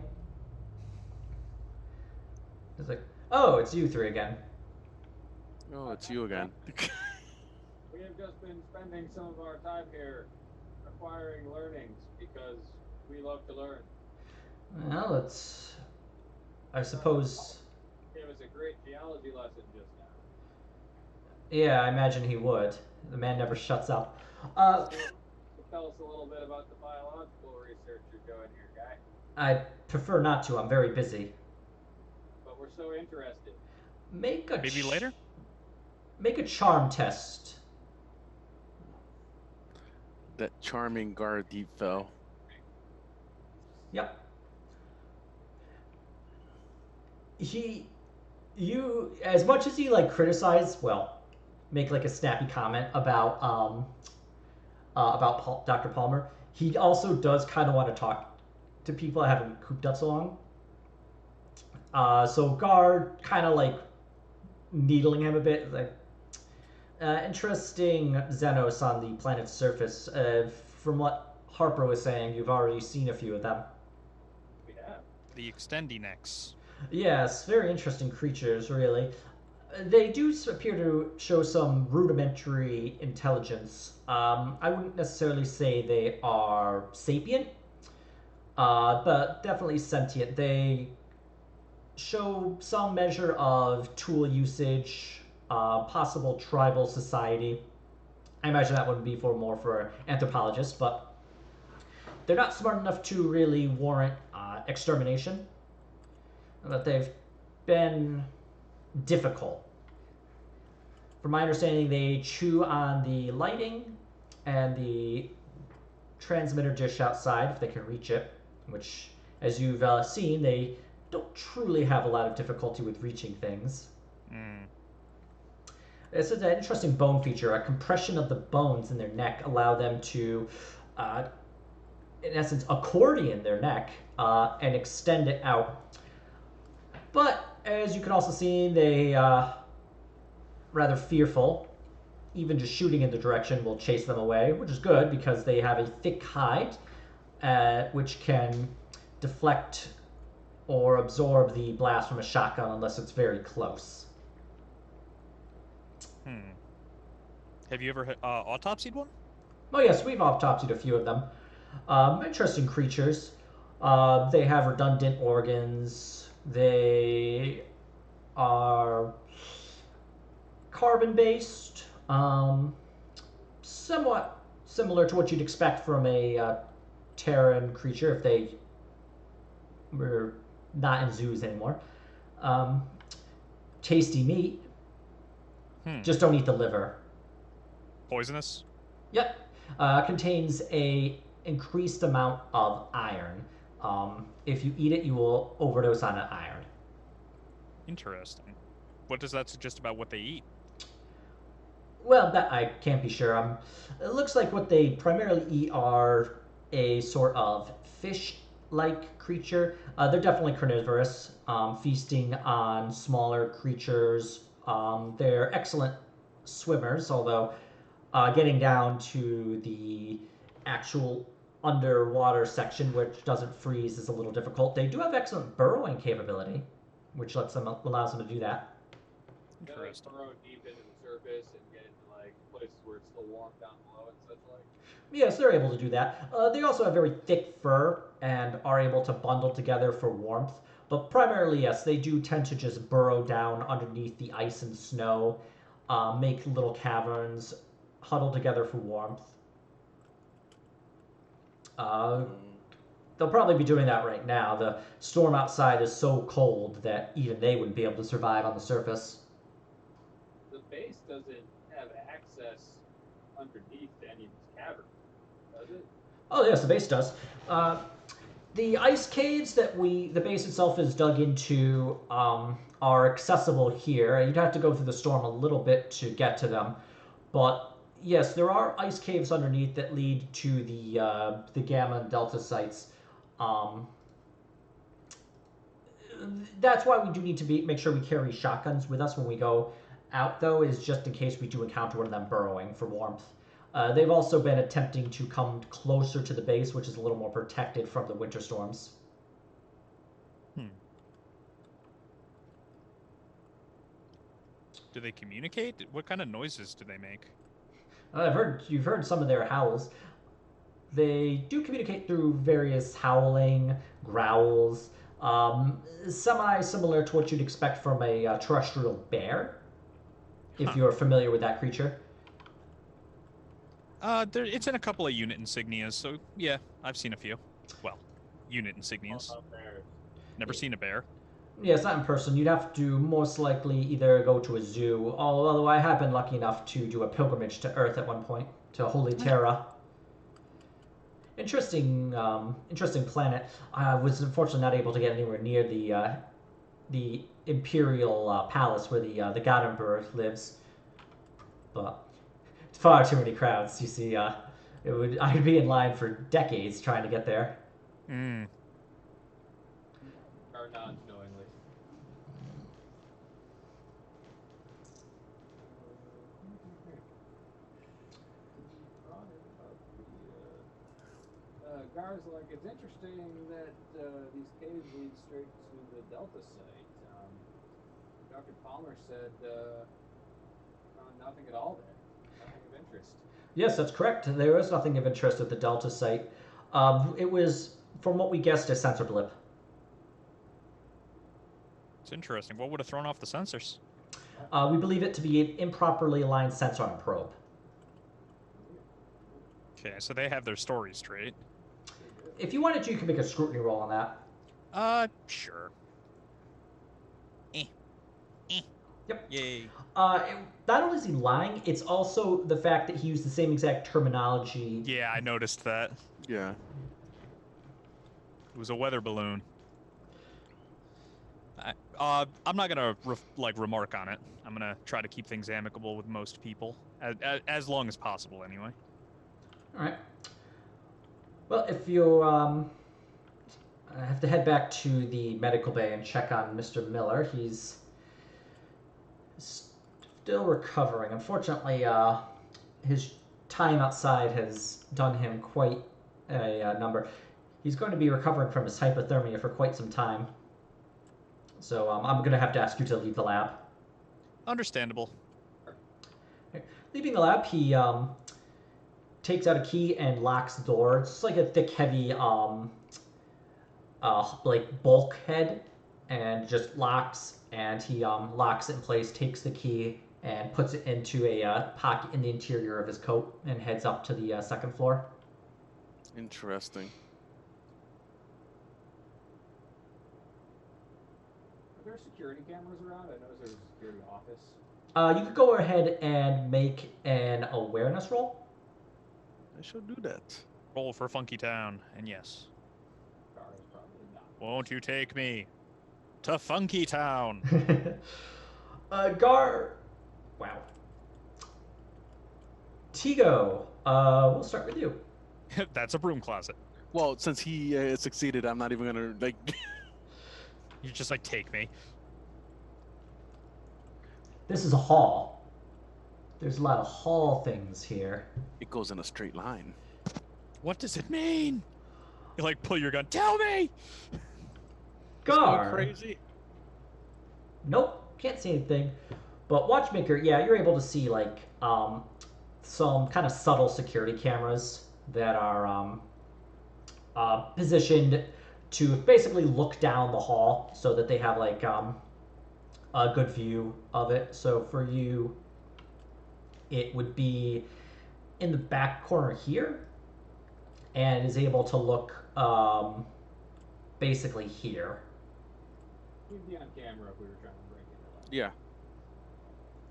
He's like, "Oh, it's you three again." Oh, it's you again. We have just been spending some of our time here acquiring learnings because we love to learn. Well, I suppose... It was a great geology lesson just now. Yeah, I imagine he would. The man never shuts up. So tell us a little bit about the biological research you're doing here, guy. I'd prefer not to. I'm very busy. But we're so interested. Maybe later. Make a charm test. That charming guard deep fell. Yep. As much as he like make like a snappy comment about Dr. Palmer, he also does kind of want to talk to people that haven't cooped up so long. So guard kind of like needling him a bit, like interesting Xenos on the planet's surface. From what Harper was saying, you've already seen a few of them. The extendy necks. Yes, very interesting creatures, really. They do appear to show some rudimentary intelligence. I wouldn't necessarily say they are sapient, but definitely sentient. They show some measure of tool usage, possible tribal society. I imagine that would be for more for anthropologists, but they're not smart enough to really warrant extermination. But they've been difficult. From my understanding, they chew on the lighting and the transmitter dish outside if they can reach it, which, as you've seen, they don't truly have a lot of difficulty with reaching things. Mm. It's an interesting bone feature. A compression of the bones in their neck allow them to, in essence, accordion their neck and extend it out. But as you can also see, they rather fearful. Even just shooting in the direction will chase them away, which is good because they have a thick hide, which can deflect or absorb the blast from a shotgun unless it's very close. Have you ever autopsied one? Oh yes, we've autopsied a few of them. Interesting creatures. They have redundant organs. They are carbon-based, somewhat similar to what you'd expect from a Terran creature if they were not in zoos anymore. Tasty meat. Just don't eat the liver. Poisonous? Yep. Contains a increased amount of iron. If you eat it, you will overdose on iron. Interesting. What does that suggest about what they eat? Well, that I can't be sure. It looks like what they primarily eat are a sort of fish-like creature. They're definitely carnivorous, feasting on smaller creatures. They're excellent swimmers, although getting down to the actual underwater section, which doesn't freeze, is a little difficult. They do have excellent burrowing capability, which allows them to do that. Interesting. Burrow deep into the surface and get into like places where it's still warm down below and such like. Yes, they're able to do that. They also have very thick fur and are able to bundle together for warmth. But primarily, yes, they do tend to just burrow down underneath the ice and snow, make little caverns, huddle together for warmth. They'll probably be doing that right now. The storm outside is so cold that even they wouldn't be able to survive on the surface. The base doesn't have access underneath any of these caverns, does it? Oh yes, the base does. The ice caves that the base itself is dug into are accessible here. You'd have to go through the storm a little bit to get to them, but yes, there are ice caves underneath that lead to the Gamma and Delta sites. That's why we do need to make sure we carry shotguns with us when we go out, though, is just in case we do encounter one of them burrowing for warmth. They've also been attempting to come closer to the base, which is a little more protected from the winter storms. Do they communicate? What kind of noises do they make? You've heard some of their howls. They do communicate through various howling, growls, semi-similar to what you'd expect from a terrestrial bear, if you're familiar with that creature. It's in a couple of unit insignias, so yeah, I've seen a few. Well, unit insignias. Never seen a bear. Yes, not in person. You'd have to most likely either go to a zoo, although I have been lucky enough to do a pilgrimage to Earth at one point, to Holy Terra. Interesting planet. I was unfortunately not able to get anywhere near the Imperial Palace where the God Emperor lives, but it's far too many crowds. You see, I'd be in line for decades trying to get there. Or not knowingly. Gar's like, it's interesting that these caves lead straight to the Delta site. Dr. Palmer said found nothing at all there. Nothing of interest. Yes, that's correct. There is nothing of interest at the Delta site. It was, from what we guessed, a sensor blip. It's interesting. What would have thrown off the sensors? We believe it to be an improperly aligned sensor on a probe. Okay, so they have their story straight. If you wanted to, you could make a scrutiny roll on that. Sure. Yep. Yay. Not only is he lying, it's also the fact that he used the same exact terminology. Yeah, I noticed that. Yeah. It was a weather balloon. I'm not gonna remark on it. I'm gonna try to keep things amicable with most people, as long as possible, anyway. All right. Well, if you I have to head back to the medical bay and check on Mr. Miller. He's still recovering. Unfortunately, his time outside has done him quite a number. He's going to be recovering from his hypothermia for quite some time. So I'm going to have to ask you to leave the lab. Understandable. Leaving the lab, he takes out a key and locks the door. It's like a thick, heavy, like bulkhead, and just locks. And he locks it in place, takes the key, and puts it into a pocket in the interior of his coat, and heads up to the second floor. Interesting. Are there security cameras around? I noticed there's a security office. You could go ahead and make an awareness roll. I shall do that. Roll for Funky Town, and yes. Gar is probably not. Won't you take me to Funky Town? Gar. Wow. Tigo. We'll start with you. That's a broom closet. Well, since he succeeded, I'm not even gonna like. You just take me. This is a hall. There's a lot of hall things here. It goes in a straight line. What does it mean? You pull your gun. Tell me. Gar. Crazy. Nope, can't see anything. But Watchmaker, yeah, you're able to see some kind of subtle security cameras that are positioned to basically look down the hall so that they have a good view of it. So for you, it would be in the back corner here, and is able to look basically here. We'd be on camera if we were trying to break into that. Yeah.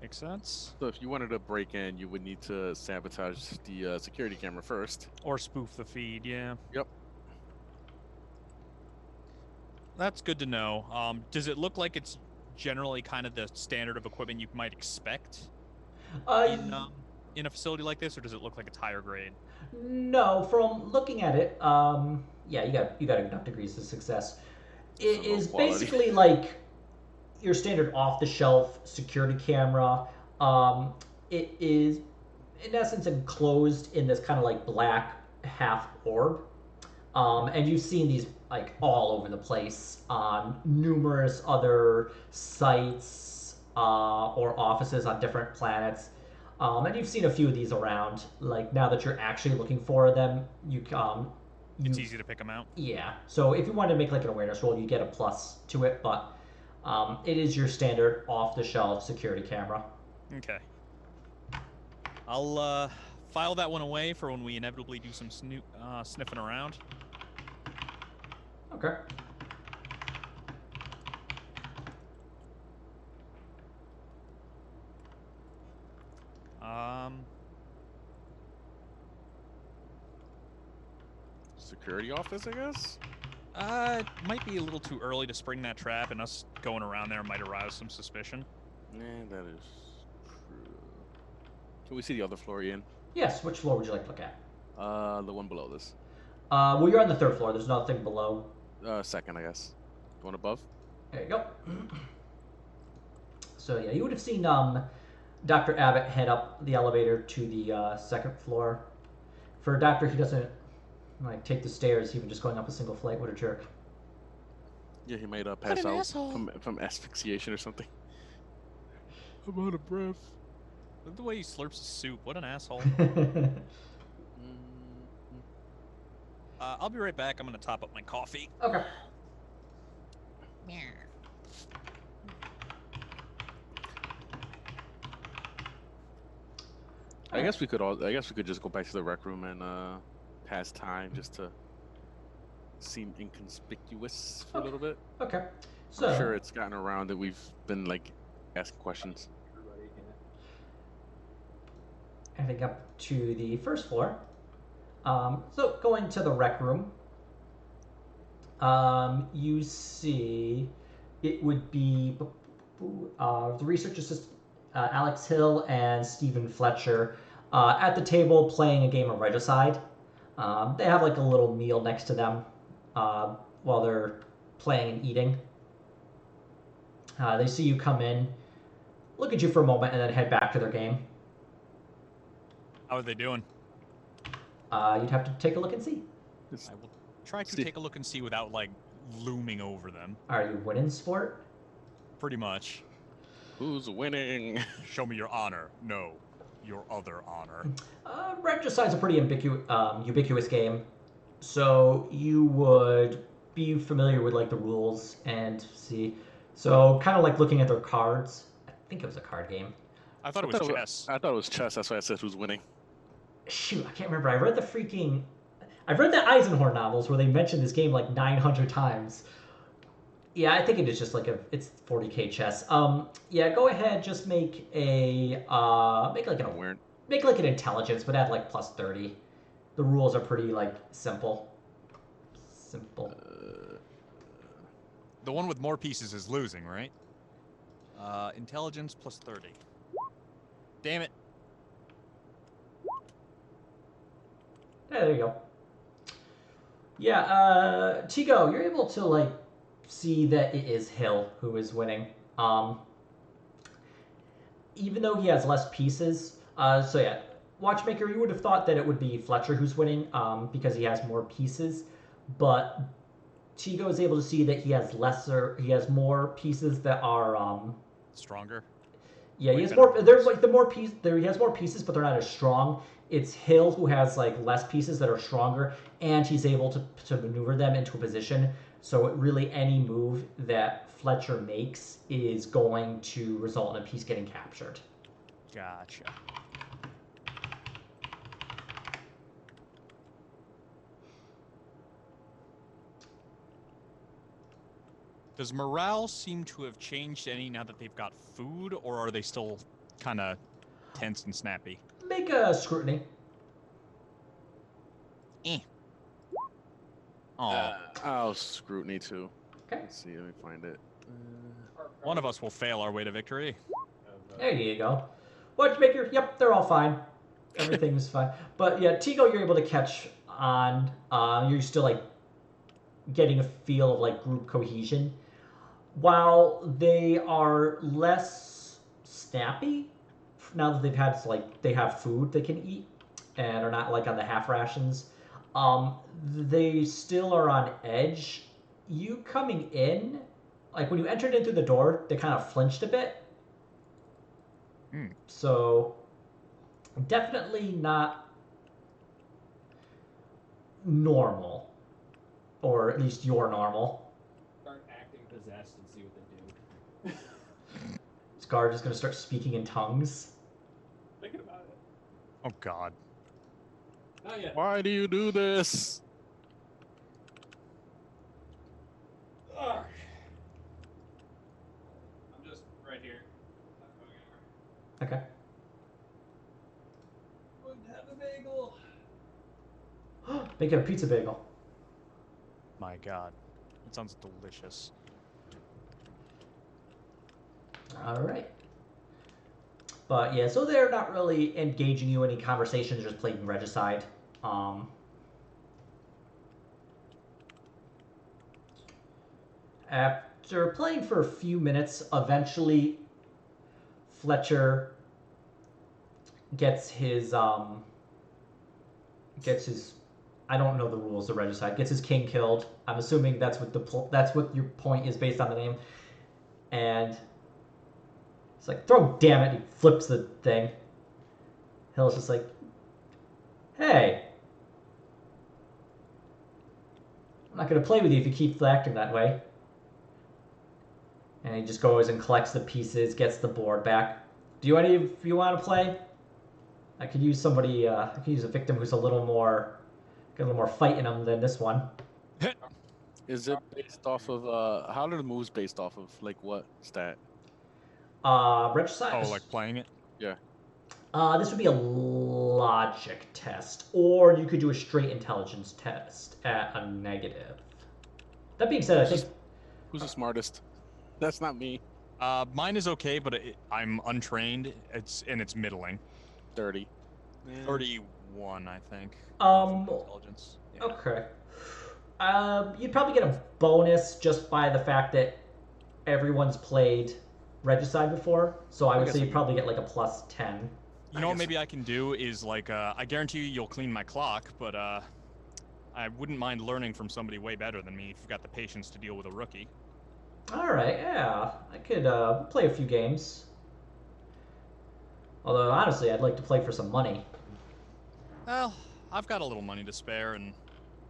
Makes sense. So if you wanted to break in, you would need to sabotage the security camera first. Or spoof the feed, yeah. Yep. That's good to know. Does it look like it's generally kind of the standard of equipment you might expect in a facility like this, or does it look like it's higher grade? No, from looking at it, yeah, you got enough degrees of success. It is basically like your standard off-the-shelf security camera. It is, in essence, enclosed in this kind of black half orb. And you've seen these all over the place on numerous other sites or offices on different planets. And you've seen a few of these around. Now that you're actually looking for them, It's easy to pick them out. Yeah. So if you want to make an awareness roll, you get a plus to it, but it is your standard off-the-shelf security camera. Okay. I'll file that one away for when we inevitably do some sniffing around. Okay. Security office, I guess? It might be a little too early to spring that trap, and us going around there might arouse some suspicion. That is true. Can we see the other floor, Ian? Yes. Which floor would you like to look at? The one below this. Well, you're on the third floor. There's nothing below. Second, I guess. The one above? There you go. So yeah, you would have seen Dr. Abbott head up the elevator to the second floor. For Doctor, he doesn't. Like, take the stairs, even just going up a single flight. What a jerk. Yeah, he might What pass an out asshole. from asphyxiation or something. I'm out of breath. Look at the way he slurps his soup. What an asshole. Mm, I'll be right back. I'm gonna top up my coffee. Okay. I guess we could just go back to the rec room and pass time just to seem inconspicuous for a little bit. Okay. So, I'm sure it's gotten around that we've been like asking questions. Everybody, heading up to the first floor. So, going to the rec room, you see it would be the research assistant Alex Hill and Stephen Fletcher at the table playing a game of Regicide. They have like a little meal next to them while they're playing and eating. They see you come in, look at you for a moment, and then head back to their game. How are they doing? You'd have to take a look and see. I will try to take a look and see without, like, looming over them. Are you winning, sport? Pretty much. Who's winning? Show me your honor. No, your other honor. Regicide's a pretty ubiquitous game, so you would be familiar with like the rules and see. So kind of like looking at their cards. I think it was a card game. I thought it was chess. I thought it was chess. That's why I said who's winning. Shoot, I can't remember. I've read the Eisenhorn novels where they mentioned this game like 900 times. Yeah, I think it is just like it's 40k chess. Yeah, go ahead, just make an intelligence, but add like plus 30. The rules are pretty like simple. The one with more pieces is losing, right? Intelligence plus 30. Damn it. Yeah, there you go. Yeah, Tigo, you're able to like see that it is Hill who is winning. Even though he has less pieces. So yeah, Watchmaker, you would have thought that it would be Fletcher who's winning because he has more pieces, but Tigo is able to see that he has more pieces that are Stronger. Yeah, he Like has more. better There's moves. like the more piece. There he has more pieces, but they're not as strong. It's Hill who has like less pieces that are stronger, and he's able to maneuver them into a position. So really, any move that Fletcher makes is going to result in a piece getting captured. Gotcha. Does morale seem to have changed any now that they've got food, or are they still kind of tense and snappy? Make a scrutiny. I'll scrutiny too. Okay. Let's see. Let me find it. One of us will fail our way to victory. There you go. Watchmaker, yep, they're all fine. Everything's fine. But yeah, Tigo, you're able to catch on. You're still like getting a feel of like group cohesion. While they are less snappy, now that they have food they can eat and are not like on the half rations, they still are on edge. You coming in, like when you entered in through the door, they kind of flinched a bit. So definitely not normal, or at least you're normal. Start acting possessed and see what they do. This guard is going to start speaking in tongues. Thinking about it. Oh God. Not yet. Why do you do this? Ugh. I'm just right here. Not going anywhere. Okay. I'm going to have a bagel. Make it a pizza bagel. My God. It sounds delicious. All right. But yeah, so they're not really engaging you in any conversations, just playing Regicide. After playing for a few minutes, eventually Fletcher gets his I don't know the rules of regicide. Gets his king killed. I'm assuming that's what your point is based on the name. And it's like, throw damn it. He flips the thing. Hill's just like, hey, I'm not gonna play with you if you keep acting that way. And he just goes and collects the pieces, gets the board back. Do any of you want to play? I could use somebody. I could use a victim who's got a little more fight in them than this one. Is it based off of how are the moves based off of? Like what stat? Regicide. Oh, like playing it? Yeah. This would be a logic test, or you could do a straight intelligence test at a negative. That being said, I think. Who's the smartest? That's not me. Mine is okay, but I'm untrained. It's middling. 30. 31, I think. Intelligence. Yeah. Okay. You'd probably get a bonus just by the fact that everyone's played Regicide before, so I would say you'd probably get like a plus 10. You know what maybe I can do is like, I guarantee you'll clean my clock, but I wouldn't mind learning from somebody way better than me if you've got the patience to deal with a rookie. Alright, yeah. I could play a few games. Although, honestly, I'd like to play for some money. Well, I've got a little money to spare and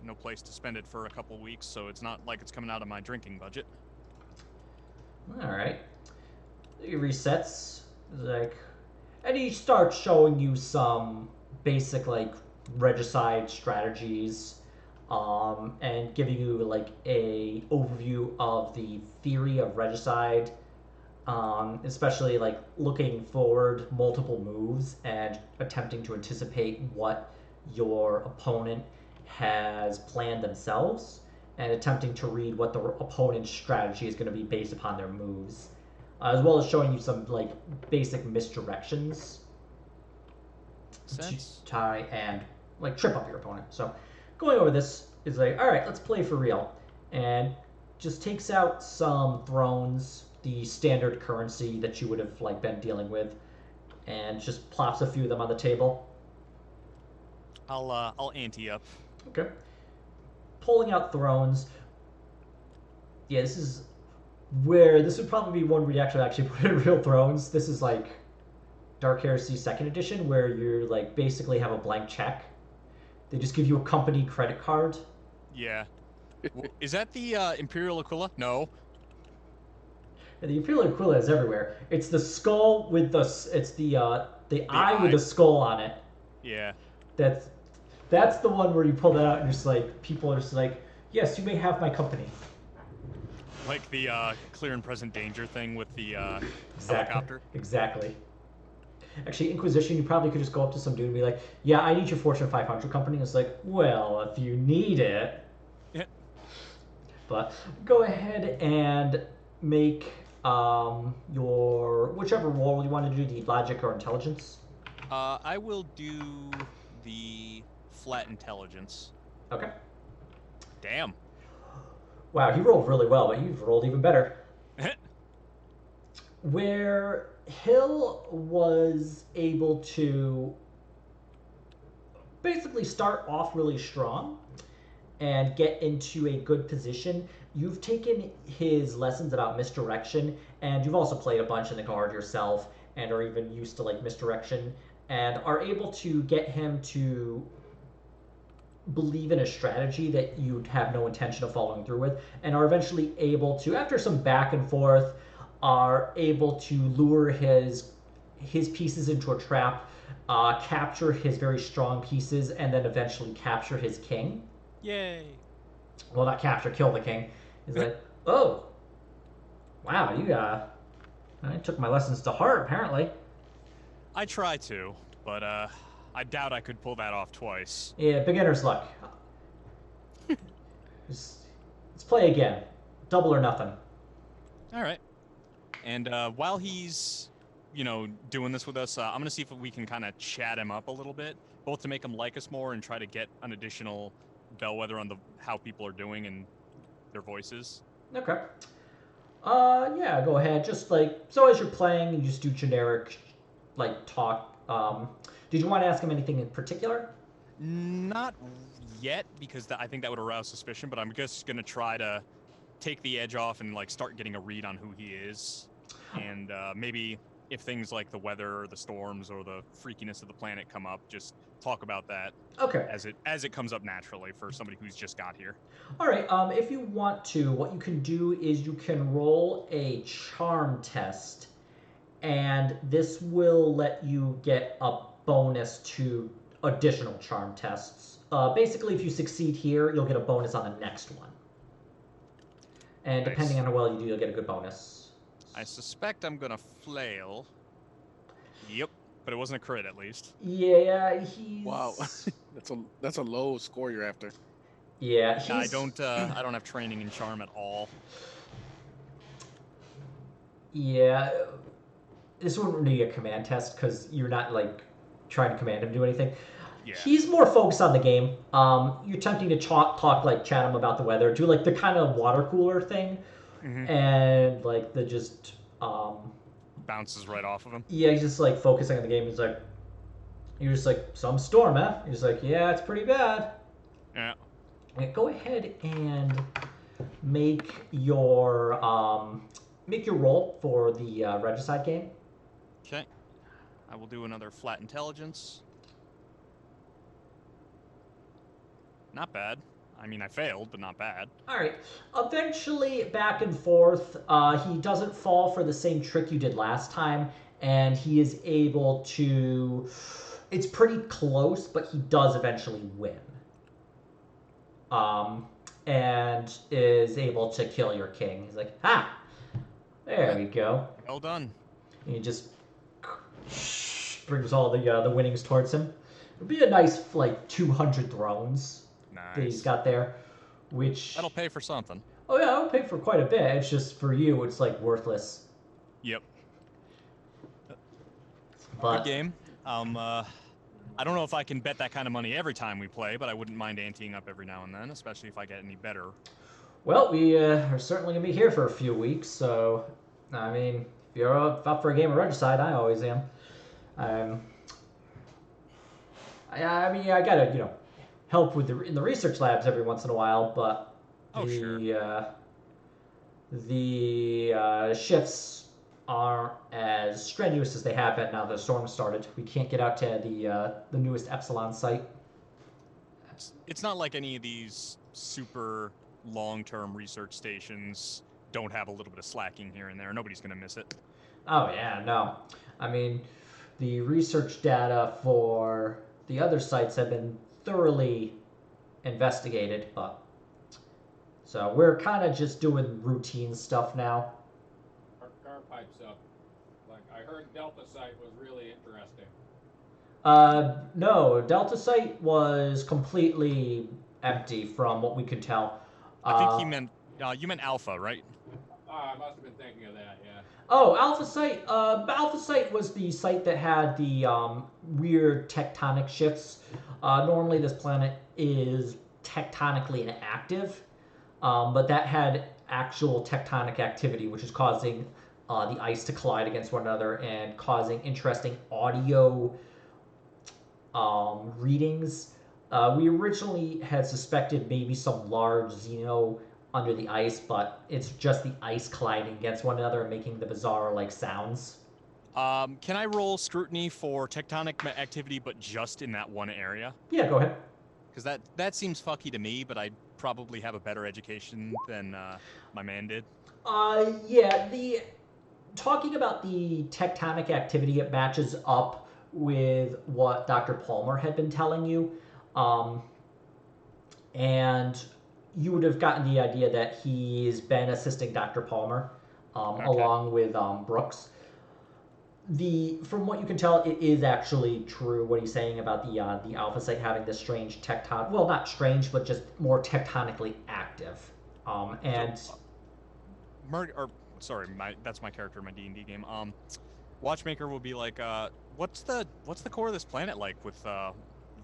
no place to spend it for a couple weeks, so it's not like it's coming out of my drinking budget. Alright. He resets. Like, and he starts showing you some basic, like, regicide strategies. And giving you like a overview of the theory of regicide, especially like looking forward multiple moves and attempting to anticipate what your opponent has planned themselves, and attempting to read what the opponent's strategy is going to be based upon their moves, as well as showing you some like basic misdirections to tie and like trip up your opponent. So going over this is like, all right, let's play for real, and just takes out some thrones, the standard currency that you would have like been dealing with, and just plops a few of them on the table. I'll ante up. Okay. Pulling out thrones. Yeah, this is where this would probably be one where you actually put in real thrones. This is like Dark Heresy 2nd edition, where you're like basically have a blank check. They just give you a company credit card. Yeah. Is that the Imperial Aquila? No. And the Imperial Aquila is everywhere. It's the skull with the eye with the skull on it. Yeah. That's the one where you pull that out and just like people are just like, yes, you may have my company. Like the clear and present danger thing with the Exactly. helicopter. Exactly. Actually, Inquisition, you probably could just go up to some dude and be like, yeah, I need your Fortune 500 company. And it's like, well, if you need it. Yeah. But go ahead and make your whichever role you want to do, the logic or intelligence. I will do the flat intelligence. Okay. Damn. Wow, he rolled really well, but you've rolled even better. Where Hill was able to basically start off really strong and get into a good position, you've taken his lessons about misdirection, and you've also played a bunch in the guard yourself and are even used to like misdirection, and are able to get him to believe in a strategy that you'd have no intention of following through with, and are eventually able to, after some back and forth, are able to lure his pieces into a trap, capture his very strong pieces, and then eventually capture his king. Yay. Well, not capture, kill the king. He's like, oh, wow, I took my lessons to heart, apparently. I try to, but I doubt I could pull that off twice. Yeah, beginner's luck. Let's play again. Double or nothing. All right. And while he's, doing this with us, I'm going to see if we can kind of chat him up a little bit, both to make him like us more and try to get an additional bellwether on how people are doing and their voices. Okay. Yeah, go ahead. Just so as you're playing, you just do generic, talk. Did you want to ask him anything in particular? Not yet, because I think that would arouse suspicion. But I'm just gonna try to take the edge off and like start getting a read on who he is, and maybe if things like the weather, or the storms, or the freakiness of the planet come up, just talk about that Okay. as it comes up naturally for somebody who's just got here. All right. If you want to, what you can do is you can roll a charm test, and this will let you get a bonus to additional charm tests. Basically, if you succeed here, you'll get a bonus on the next one. And depending Nice. on how well you do, you'll get a good bonus. I suspect I'm gonna flail. Yep, but it wasn't a crit at least. Yeah, he's. Wow, that's a low score you're after. Yeah, I he's. don't have training in charm at all. Yeah, this wouldn't be a command test because you're not like trying to command him to do anything. Yeah. He's more focused on the game. You're attempting to talk like chat him about the weather, do like the kind of water cooler thing, and like the just bounces right off of him. yeah, he's just like focusing on the game. He's like, you're just like some storm, eh? He's like, yeah, it's pretty bad. Yeah. Okay, go ahead and make your roll for the regicide game. Okay. I will do another flat intelligence. Not bad. I mean, I failed, but not bad. All right. Eventually, back and forth, he doesn't fall for the same trick you did last time, and he is able to. It's pretty close, but he does eventually win. And is able to kill your king. He's like, ha! There we go. Well done. And he just brings all the winnings towards him. It'd be a nice like 200 thrones that he's Nice. got there, which That'll pay for something. oh yeah, I'll pay for quite a bit. It's just for you, it's like worthless. Yep. But Good game. I don't know if I can bet that kind of money every time we play, but I wouldn't mind anteing up every now and then, especially if I get any better. well, we are certainly gonna be here for a few weeks, so I mean, if you're up for a game of Regicide, I always am. I mean, I gotta help with in the research labs every once in a while, but the shifts aren't as strenuous as they have been now that the storm started. We can't get out to the newest Epsilon site. It's not like any of these super long-term research stations don't have a little bit of slacking here and there. Nobody's going to miss it. Oh yeah, no. I mean, the research data for the other sites have been thoroughly investigated, but so we're kind of just doing routine stuff now. Our car pipes up. Like, I heard Delta site was really interesting. No, Delta site was completely empty from what we could tell. I think he meant you meant Alpha, right? I must have been thinking of that, yeah. Oh, Alpha Site. Alpha Site was the site that had the weird tectonic shifts. Normally, this planet is tectonically inactive, but that had actual tectonic activity, which is causing the ice to collide against one another and causing interesting audio readings. We originally had suspected maybe some large Xeno under the ice, but it's just the ice colliding against one another and making the bizarre like sounds. Can I roll scrutiny for tectonic activity, but just in that one area? Yeah, go ahead. Because that seems fucky to me, but I probably have a better education than my man did. Yeah, the talking about the tectonic activity, it matches up with what Dr. Palmer had been telling you. And you would have gotten the idea that he's been assisting Dr. Palmer along with Brooks. From what you can tell, it is actually true what he's saying about the Alpha Site having this strange tectonic, well, not strange, but just more tectonically active. That's my character in my D&D game. Watchmaker will be like, what's the core of this planet like with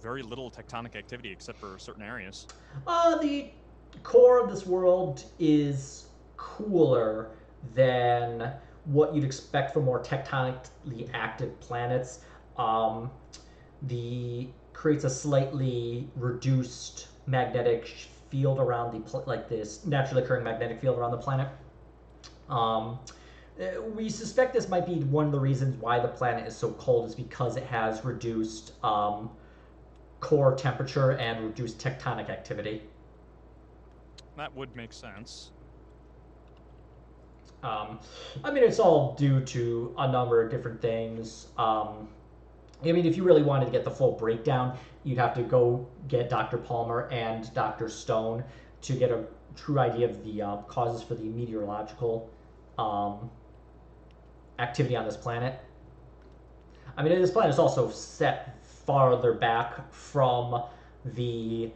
very little tectonic activity except for certain areas? The core of this world is cooler than what you'd expect from more tectonically active planets. The creates a slightly reduced magnetic field around like this naturally occurring magnetic field around the planet. We suspect this might be one of the reasons why the planet is so cold, is because it has reduced core temperature and reduced tectonic activity. That would make sense. I mean, it's all due to a number of different things. I mean, if you really wanted to get the full breakdown, you'd have to go get Dr. Palmer and Dr. Stone to get a true idea of the causes for the meteorological activity on this planet. I mean, this planet is also set farther back from the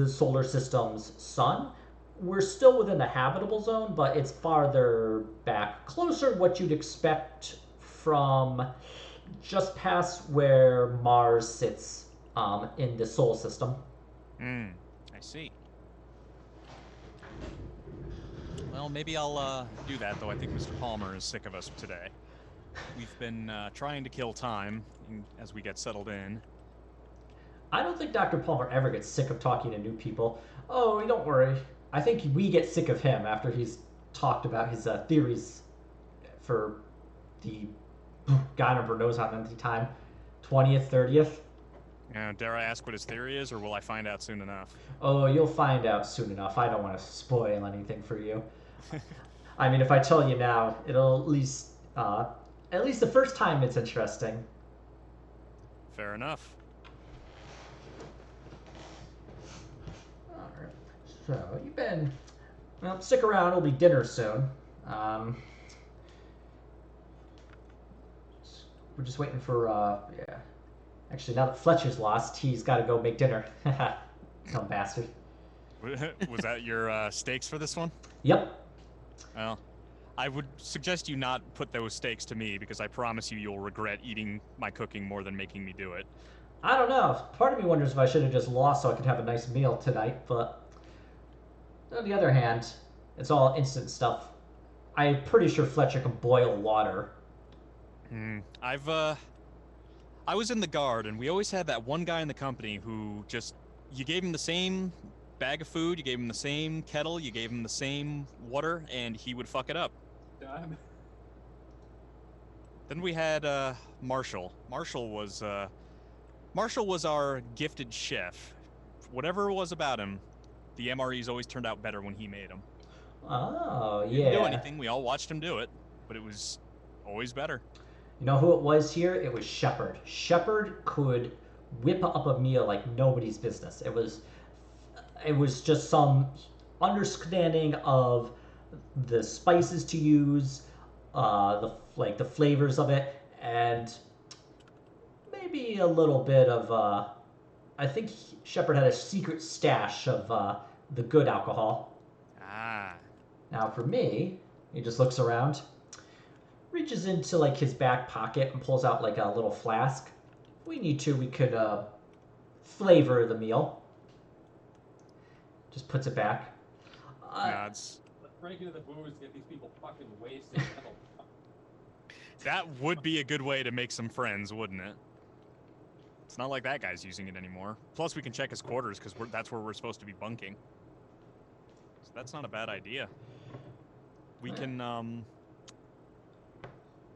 solar system's sun. We're still within the habitable zone, but it's farther back, closer to what you'd expect from just past where Mars sits in the solar system. I see. Well, maybe I'll do that, though I think Mr. Palmer is sick of us today. We've been trying to kill time as we get settled in. I don't think Dr. Palmer ever gets sick of talking to new people. Oh, don't worry. I think we get sick of him after he's talked about his theories for the God never knows how many time, 20th, 30th. Dare I ask what his theory is, or will I find out soon enough? Oh, you'll find out soon enough. I don't want to spoil anything for you. I mean, if I tell you now, it'll at least the first time it's interesting. Fair enough. Alright. So, you've been... Well, stick around. It'll be dinner soon. We're just waiting for, yeah. Actually, now that Fletcher's lost, he's got to go make dinner. Dumb bastard. Was that your stakes for this one? Yep. Well, I would suggest you not put those stakes to me, because I promise you'll regret eating my cooking more than making me do it. I don't know. Part of me wonders if I should have just lost so I could have a nice meal tonight, but on the other hand, it's all instant stuff. I'm pretty sure Fletcher can boil water. I was in the Guard, and we always had that one guy in the company who just, you gave him the same bag of food, you gave him the same kettle, you gave him the same water, and he would fuck it up. Done. Then we had Marshall. Marshall was our gifted chef. Whatever it was about him, the MREs always turned out better when he made them. Oh, yeah. He didn't do anything, we all watched him do it, but it was always better. You know who it was here? It was Shepard. Shepard could whip up a meal like nobody's business. It was just some understanding of the spices to use, the flavors of it, and maybe a little bit of I think Shepard had a secret stash of the good alcohol. Ah. Now for me, he just looks around, reaches into like his back pocket and pulls out like a little flask. If we need to, we could flavor the meal. Just puts it back. Nods. Let's break into the booze to get these people fucking wasted. That would be a good way to make some friends, wouldn't it? It's not like that guy's using it anymore. Plus, we can check his quarters, because that's where we're supposed to be bunking. So that's not a bad idea. We can,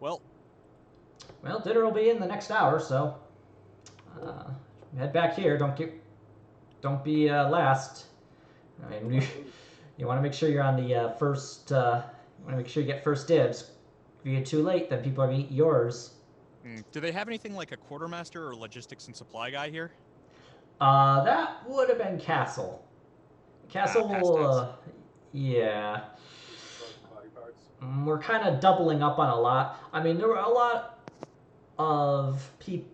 Well, dinner will be in the next hour, so head back here. Don't be last. I mean, you want to make sure you're on the first. You want to make sure you get first dibs. If you get too late, then people are gonna eat yours. Do they have anything like a quartermaster or logistics and supply guy here? That would have been Castle. Castle will, yeah. Body parts. We're kind of doubling up on a lot. I mean, there were a lot of people.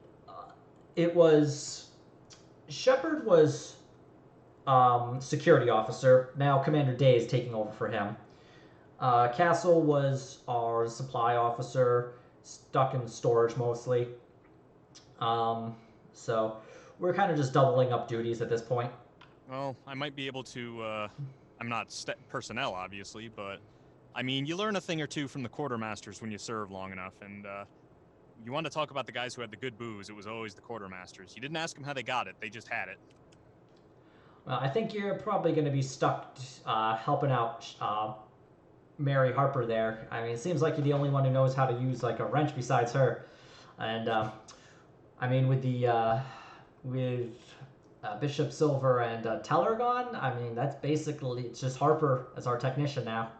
It was Shepard was security officer. Now Commander Day is taking over for him. Castle was our supply officer, stuck in storage mostly. So we're kind of just doubling up duties at this point. Well, I might be able to, I'm not personnel, obviously, but, I mean, you learn a thing or two from the quartermasters when you serve long enough, and, you want to talk about the guys who had the good booze, it was always the quartermasters. You didn't ask them how they got it; they just had it. Well, I think you're probably going to be stuck helping out Mary Harper there. I mean, it seems like you're the only one who knows how to use like a wrench besides her. And I mean, with the Bishop Silver and Teller gone, I mean, that's basically it's just Harper as our technician now.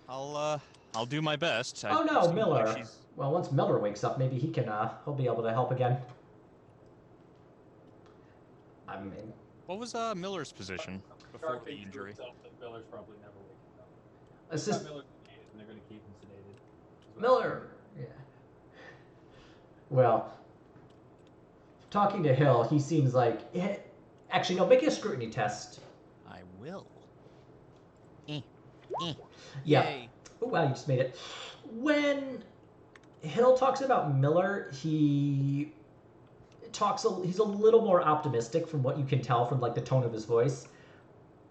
Well, I'll do my best. Oh It no, seems Miller. like she's... Well, once Miller wakes up, maybe he can he'll be able to help again. I mean, What was Miller's position before Shark the thinks to injury? himself that Miller's probably never waking up. it's They just got Miller sedated, and they're going to keep him sedated. is what Miller. Yeah. Well, talking to Hill, he seems like actually no. Make a scrutiny test. I will. Yeah. Yay. Oh wow, you just made it. When Hill talks about Miller, he's a little more optimistic from what you can tell from like the tone of his voice.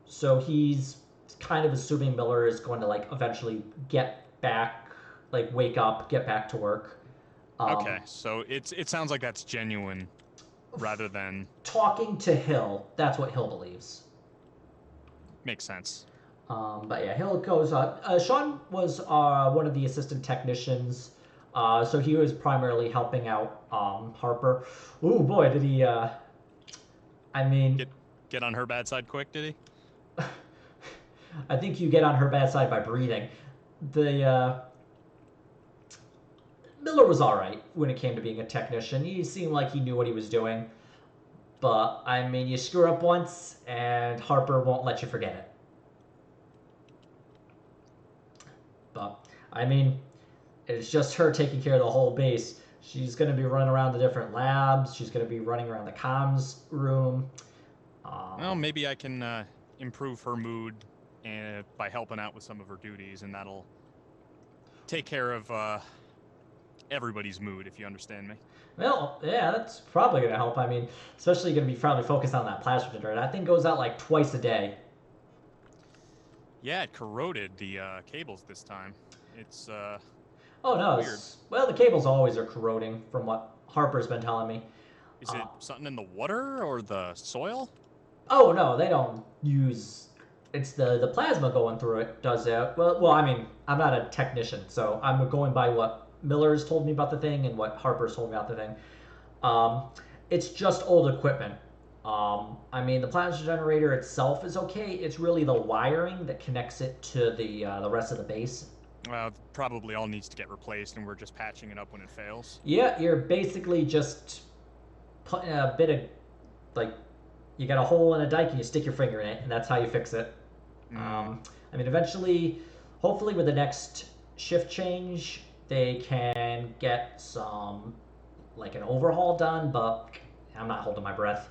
So he's kind of assuming Miller is going to like eventually get back, like wake up, get back to work. Okay, so it sounds like that's genuine, rather than... Talking to Hill, that's what Hill believes. Makes sense. But yeah, Hill goes on. Sean was one of the assistant technicians, so he was primarily helping out Harper. Ooh boy, did he! I mean, Get on her bad side quick, did he? I think you get on her bad side by breathing. The Miller was all right when it came to being a technician. He seemed like he knew what he was doing. But I mean, you screw up once, and Harper won't let you forget it. But I mean, it's just her taking care of the whole base. She's going to be running around the different labs. She's going to be running around the comms room. Well, maybe I can improve her mood by helping out with some of her duties, and that'll take care of everybody's mood, if you understand me. Well, yeah, that's probably going to help. I mean, especially going to be probably focused on that plasma generator. That thing goes out like twice a day. Yeah, it corroded the cables this time. It's Oh no! weird. Well, the cables always are corroding, from what Harper's been telling me. Is it something in the water or the soil? Oh no, they don't use. It's the plasma going through it does that. Well, I mean, I'm not a technician, so I'm going by what Miller's told me about the thing and what Harper's told me about the thing. It's just old equipment. I mean, the plasma generator itself is okay. It's really the wiring that connects it to the rest of the base. Well, probably all needs to get replaced, and we're just patching it up when it fails. Yeah, you're basically just putting a bit of, like, you got a hole in a dike and you stick your finger in it, and that's how you fix it. I mean, eventually, hopefully with the next shift change, they can get some, like, an overhaul done, but I'm not holding my breath.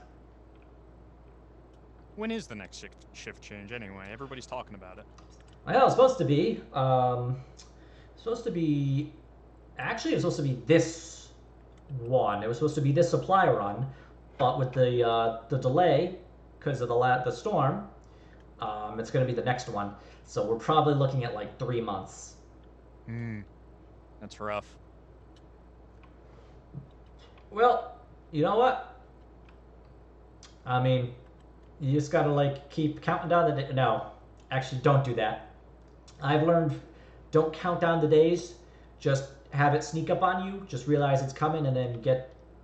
When is the next shift change anyway? Everybody's talking about it. Well, it's supposed to be. Actually, it was supposed to be this one. It was supposed to be this supply run, but with the delay because of the storm, it's going to be the next one. So we're probably looking at like 3 months. That's rough. Well, you know what? I mean, you just gotta like keep counting down the no, actually, don't do that. I've learned, don't count down the days. Just have it sneak up on you. Just realize it's coming, and then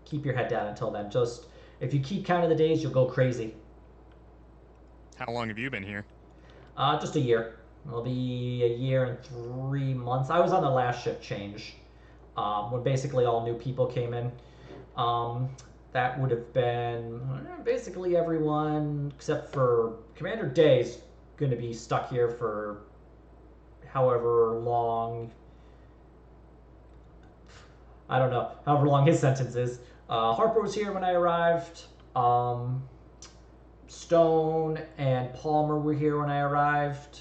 keep your head down until then. Just if you keep counting the days, you'll go crazy. How long have you been here? Just a year. It'll be a year and 3 months. I was on the last shift change, when basically all new people came in. That would have been basically everyone except for Commander Day's going to be stuck here for however long. I don't know, however long his sentence is. Harper was here when I arrived. Stone and Palmer were here when I arrived.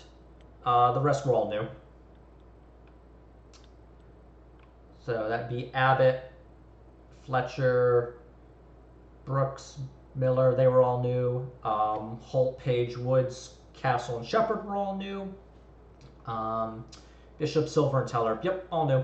The rest were all new. So that'd be Abbott, Fletcher, Brooks, Miller, they were all new. Holt, Page, Woods, Castle, and Shepard were all new. Bishop, Silver, and Teller, yep, all new.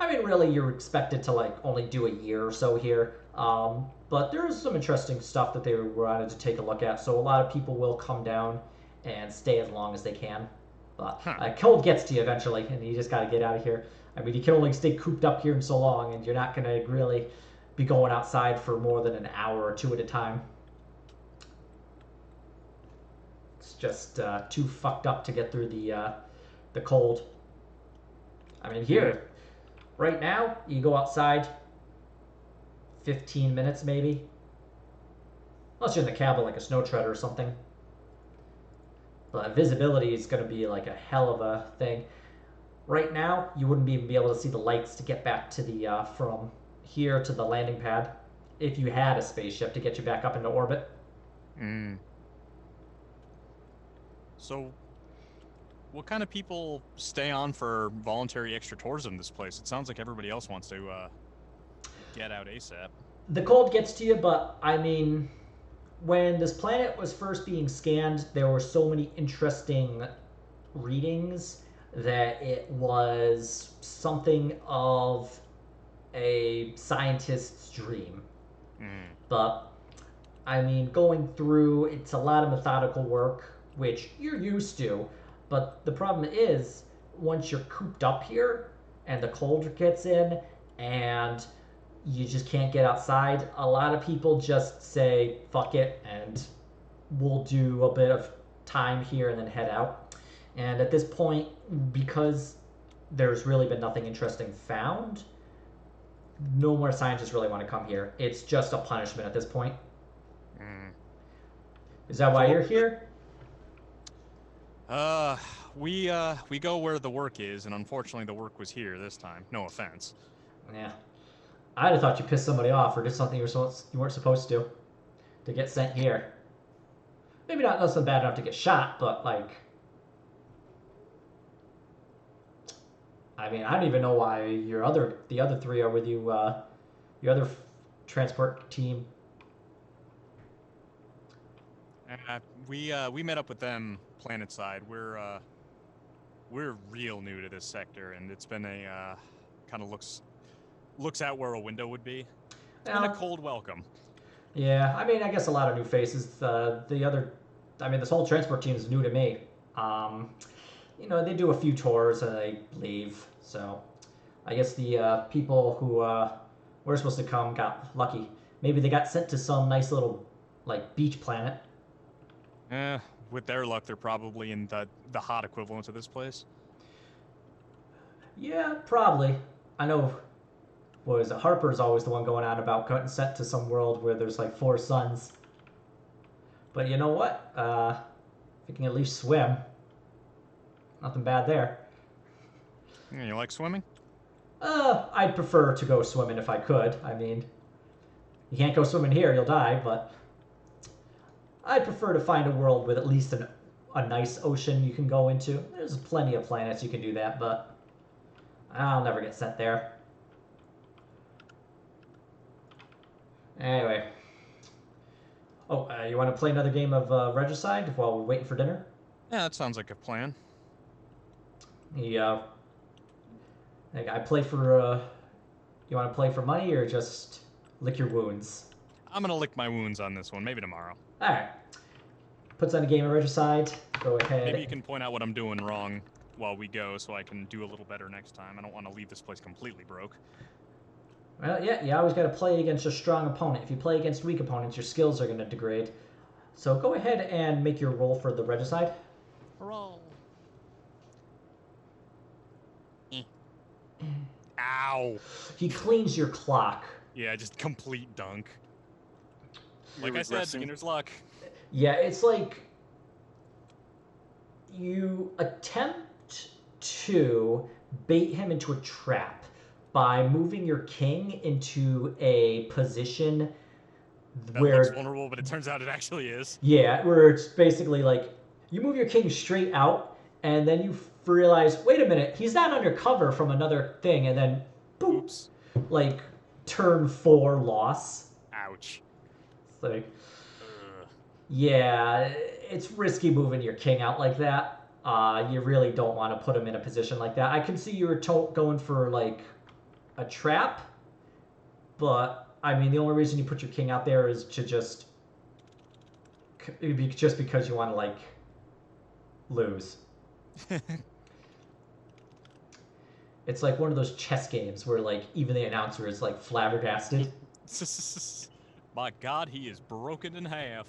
I mean, really, you're expected to like only do a year or so here. But there's some interesting stuff that they wanted to take a look at. So a lot of people will come down and stay as long as they can. But cold gets to you eventually, and you just got to get out of here. I mean, you can only stay cooped up here so long, and you're not going to really be going outside for more than an hour or two at a time. It's just too fucked up to get through the cold. I mean, here, right now, you go outside 15 minutes maybe. Unless you're in the cab of like a snow treader or something. But visibility is going to be like a hell of a thing. Right now, you wouldn't even be able to see the lights to get back to the from here to the landing pad if you had a spaceship to get you back up into orbit. So, what kind of people stay on for voluntary extra tours in this place? It sounds like everybody else wants to get out ASAP. The cold gets to you, but I mean, when this planet was first being scanned, there were so many interesting readings that it was something of a scientist's dream. But I mean, going through, it's a lot of methodical work, which you're used to. But the problem is, once you're cooped up here and the cold gets in and you just can't get outside, a lot of people just say, fuck it, and we'll do a bit of time here and then head out. And at this point, because there's really been nothing interesting found, no more scientists really want to come here. It's just a punishment at this point. Is that why you're here? We go where the work is, and unfortunately the work was here this time. No offense. Yeah. I'd have thought you pissed somebody off or did something you weren't supposed to get sent here. Maybe not nothing bad enough to get shot, but like, I mean, I don't even know why the other three are with you. Your other transport team. We met up with them planet side. We're real new to this sector, and it's been a kind of looks out where a window would be. It's been a cold welcome. Yeah, I mean, I guess a lot of new faces. This whole transport team is new to me. You know, they do a few tours and they leave. So, I guess the people who were supposed to come got lucky. Maybe they got sent to some nice little like beach planet. With their luck, they're probably in the hot equivalent of this place. Yeah, probably. I know. Was it Harper's always the one going on about getting sent to some world where there's like 4 suns. But you know what? If you can at least swim, nothing bad there. Yeah, you like swimming? I'd prefer to go swimming if I could. I mean, you can't go swimming here, you'll die, but I'd prefer to find a world with at least a nice ocean you can go into. There's plenty of planets you can do that, but I'll never get sent there. Anyway. Oh, you want to play another game of Regicide while we're waiting for dinner? Yeah, that sounds like a plan. Yeah. I play for, you want to play for money or just lick your wounds? I'm gonna lick my wounds on this one, maybe tomorrow. Alright. Puts on a game of Regicide. Go ahead. Maybe you can point out what I'm doing wrong while we go so I can do a little better next time. I don't want to leave this place completely broke. Well, yeah, you always got to play against a strong opponent. If you play against weak opponents, your skills are going to degrade. So go ahead and make your roll for the Regicide. Roll. Ow. He cleans your clock. Yeah, just complete dunk. Like I said, beginner's luck. Yeah, it's like you attempt to bait him into a trap by moving your king into a position that where looks vulnerable, but it turns out it actually is. Yeah, where it's basically like you move your king straight out, and then you realize, wait a minute, he's not under cover from another thing, and then boop, Oops. like turn 4 loss. Ouch. It's like, yeah, it's risky moving your king out like that. You really don't want to put him in a position like that. I can see you were going for like a trap, but I mean the only reason you put your king out there is to just because you want to like lose. It's like one of those chess games where like even the announcer is like flabbergasted. My God, he is broken in half.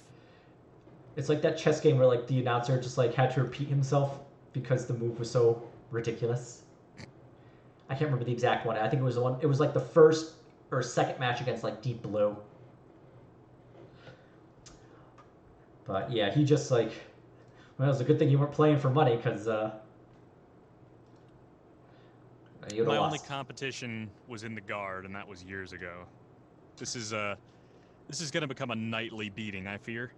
It's like that chess game where like the announcer just like had to repeat himself because the move was so ridiculous. I can't remember the exact one. I think it was the one. It was like the first or second match against like Deep Blue. But yeah, he just like, well, it's a good thing you weren't playing for money because you'd have My only lost. competition was in the guard, and that was years ago. This is gonna become a nightly beating, I fear.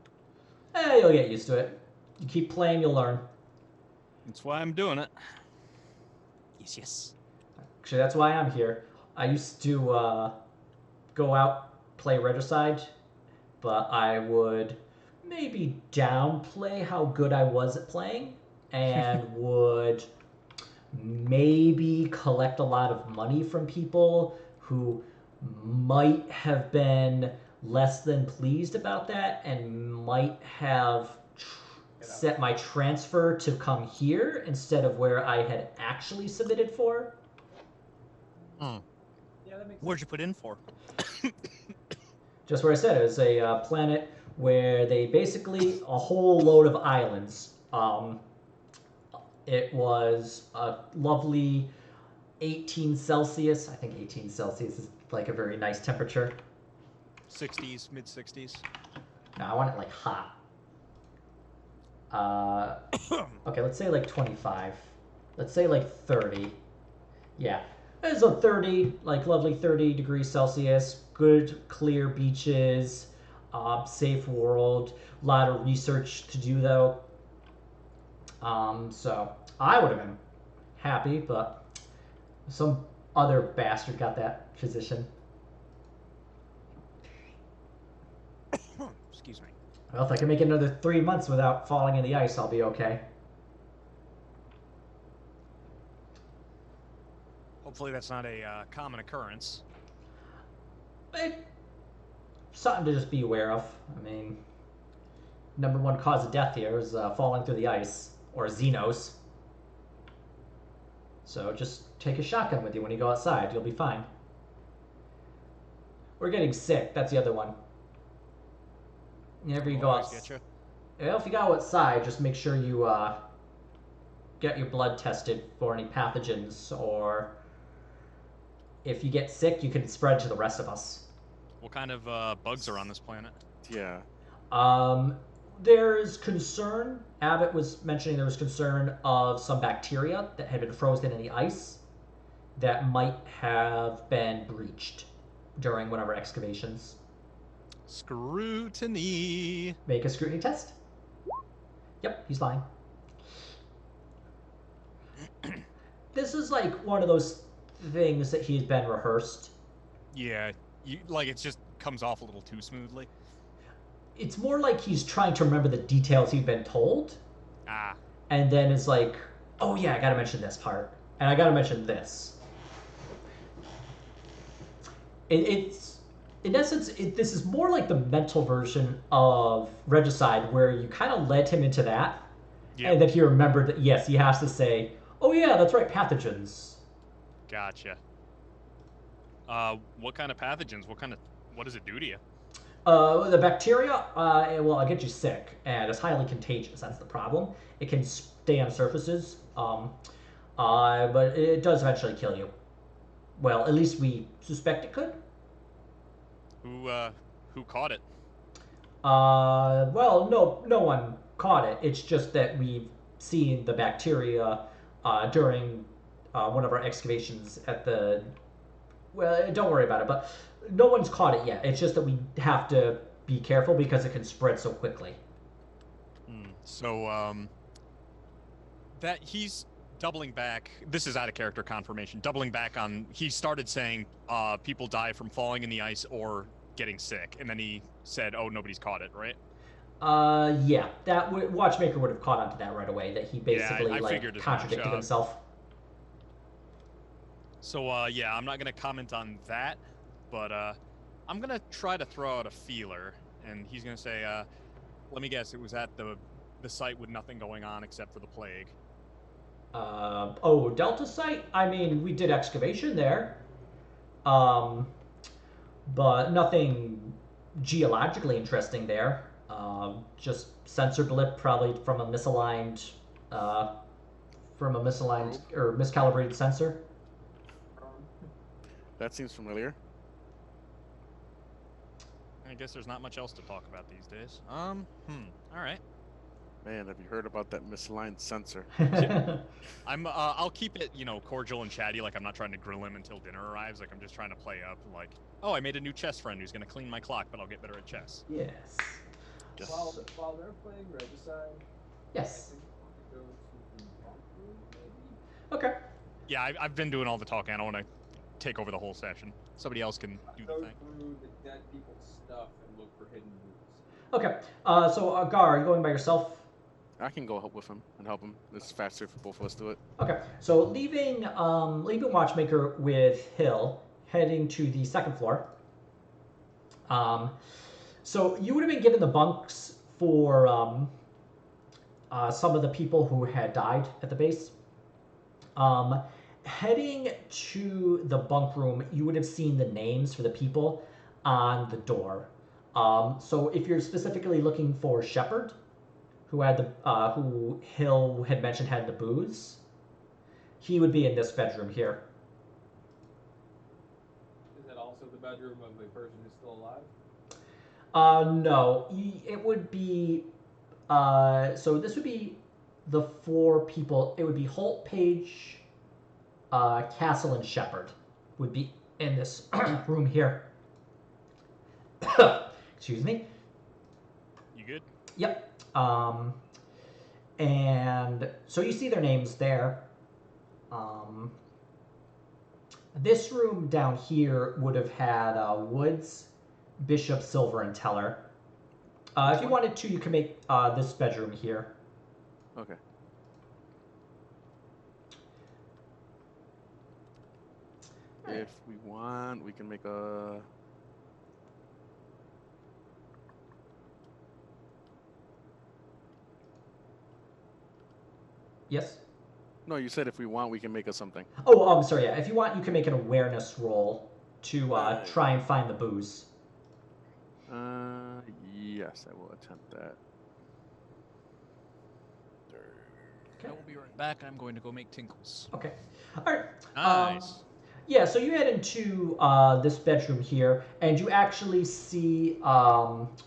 You'll get used to it. You keep playing, you'll learn. That's why I'm doing it. Yes. Actually, that's why I'm here. I used to go out, play Regicide, but I would maybe downplay how good I was at playing and would maybe collect a lot of money from people who might have been less than pleased about that and might have set my transfer to come here instead of where I had actually submitted for. Hmm. Yeah, that makes Where'd you put in for? Just where I said, it was a planet where they basically a whole load of islands. It was a lovely 18 Celsius. I think 18 Celsius is like a very nice temperature. 60s, mid 60s. No, I want it like hot. Okay, let's say like 25. Let's say like 30. Yeah. It's a 30, like lovely 30 degrees Celsius, good clear beaches, safe world, a lot of research to do though. So I would have been happy, but some other bastard got that position. Excuse me. Well, if I can make it another 3 months without falling in the ice, I'll be okay. Hopefully that's not a common occurrence. Something to just be aware of. I mean, number one cause of death here is falling through the ice, or Xenos. So just take a shotgun with you when you go outside. You'll be fine. We're getting sick. That's the other one. Whenever you go Always outside, getcha. if you go outside, just make sure you get your blood tested for any pathogens, or if you get sick, you can spread to the rest of us. What kind of bugs are on this planet? Yeah. There's concern. Abbott was mentioning there was concern of some bacteria that had been frozen in the ice that might have been breached during one of our excavations. Scrutiny. Make a scrutiny test. Yep, he's fine. This is like one of those things that he's been rehearsed. Yeah, it just comes off a little too smoothly. It's more like he's trying to remember the details he'd been told. Ah. And then it's like, oh yeah, I gotta mention this part. And I gotta mention this. It's in essence, this is more like the mental version of Regicide, where you kind of led him into that. Yep. And that he remembered that, yes, he has to say, oh yeah, that's right, pathogens. Gotcha. What kind of pathogens? What does it do to you? The bacteria, well, it'll get you sick, and it's highly contagious. That's the problem. It can stay on surfaces, but it does eventually kill you. Well, at least we suspect it could. Who caught it? Well, no one caught it. It's just that we've seen the bacteria during one of our excavations at the. Well, don't worry about it, but no one's caught it yet. It's just that we have to be careful because it can spread so quickly. So, that he's doubling back. This is out of character confirmation. Doubling back on. He started saying people die from falling in the ice or getting sick, and then he said, "Oh, nobody's caught it," right? Yeah. That Watchmaker would have caught on to that right away. That he basically I like figured as contradicted much. himself. So, yeah, I'm not gonna comment on that, but I'm gonna try to throw out a feeler, and he's gonna say, let me guess, it was at the site with nothing going on except for the plague. Oh, Delta site? I mean, we did excavation there. Um, but nothing geologically interesting there. Just sensor blip, probably uh, from a misaligned Probe. or miscalibrated sensor. That seems familiar. I guess there's not much else to talk about these days. All right. Man, have you heard about that misaligned sensor? I'll keep it, cordial and chatty. Like I'm not trying to grill him until dinner arrives. Like I'm just trying to play up. Like, oh, I made a new chess friend who's gonna clean my clock, but I'll get better at chess. Yes. Yes. While they're playing Regicide, Yes. I think we want to go to the bunk room, maybe. Okay. Yeah, I've been doing all the talking. I don't want to take over the whole session. Somebody else can do the Go thing. through the dead people's stuff and look for hidden rooms. Okay. So Gar, are you going by yourself? I can go help with him and help him. It's faster for both of us to do it. Okay. So leaving Watchmaker with Hill, heading to the second floor. So you would have been given the bunks for some of the people who had died at the base. Heading to the bunk room, you would have seen the names for the people on the door. So if you're specifically looking for Shepard, who had who Hill had mentioned had the booze, he would be in this bedroom here. Is that also the bedroom of the person who's still alive? No, it would be. So this would be the four people. It would be Holt, Page, Castle, and Shepard would be in this room here. Excuse me. You good? Yep. And so you see their names there. This room down here would have had Woods, Bishop, Silver, and Teller. If you wanted to, you can make this bedroom here. Okay. If we want, we can make a. Yes? No, you said if we want, we can make us something. Oh, I'm sorry, yeah. If you want, you can make an awareness roll to try and find the booze. Yes, I will attempt that. I will be right back. I'm going to go make tinkles. Okay. All right. Nice. Yeah, so you head into this bedroom here, and you actually see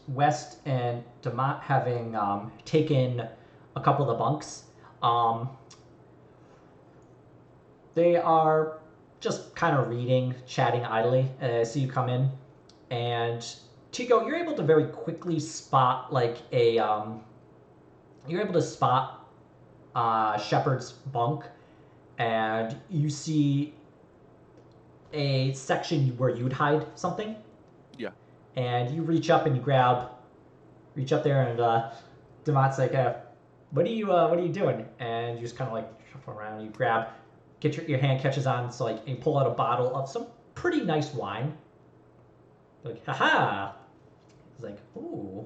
West and Demont having taken a couple of the bunks. They are just kind of reading, chatting idly. I see you come in, and Tico, you're able to very quickly spot you're able to spot Shepard's bunk, and you see a section where you'd hide something. Yeah. And you reach up and you reach up there, and Demont's like, what are you doing? And you just kind of like shuffle around. You get your hand catches on, so like you pull out a bottle of some pretty nice wine. Like, haha. He's like, ooh.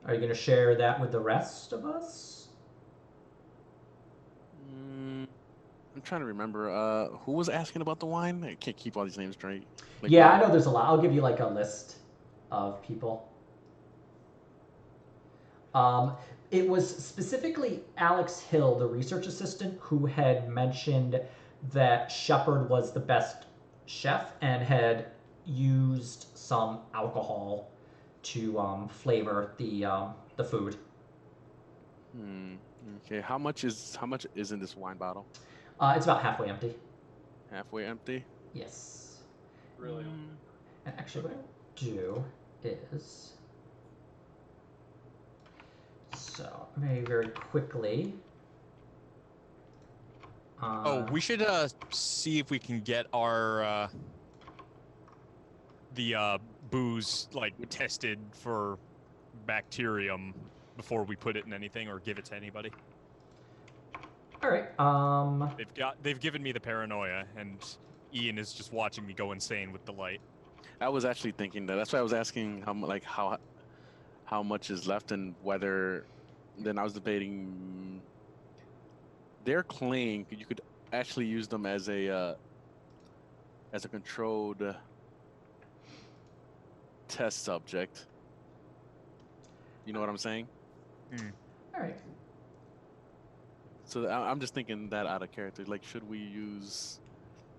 Are you gonna share that with the rest of us? I'm trying to remember. Who was asking about the wine? I can't keep all these names straight. Like, Yeah, I know there's a lot. I'll give you like a list of people. It was specifically Alex Hill, the research assistant, who had mentioned that Shepard was the best chef and had used some alcohol to flavor the food. Okay. How much is in this wine bottle? It's about halfway empty. Halfway empty. Yes. Really? And actually, what I'll do is, so very quickly. We should see if we can get our the booze like tested for bacterium before we put it in anything or give it to anybody. All right. They've given me the paranoia, and Ian is just watching me go insane with delight. I was actually thinking that. That's why I was asking how much is left and whether. Then I was debating. They're claiming you could actually use them as a controlled test subject. You know what I'm saying? All right. So I'm just thinking that out of character. Like, should we use?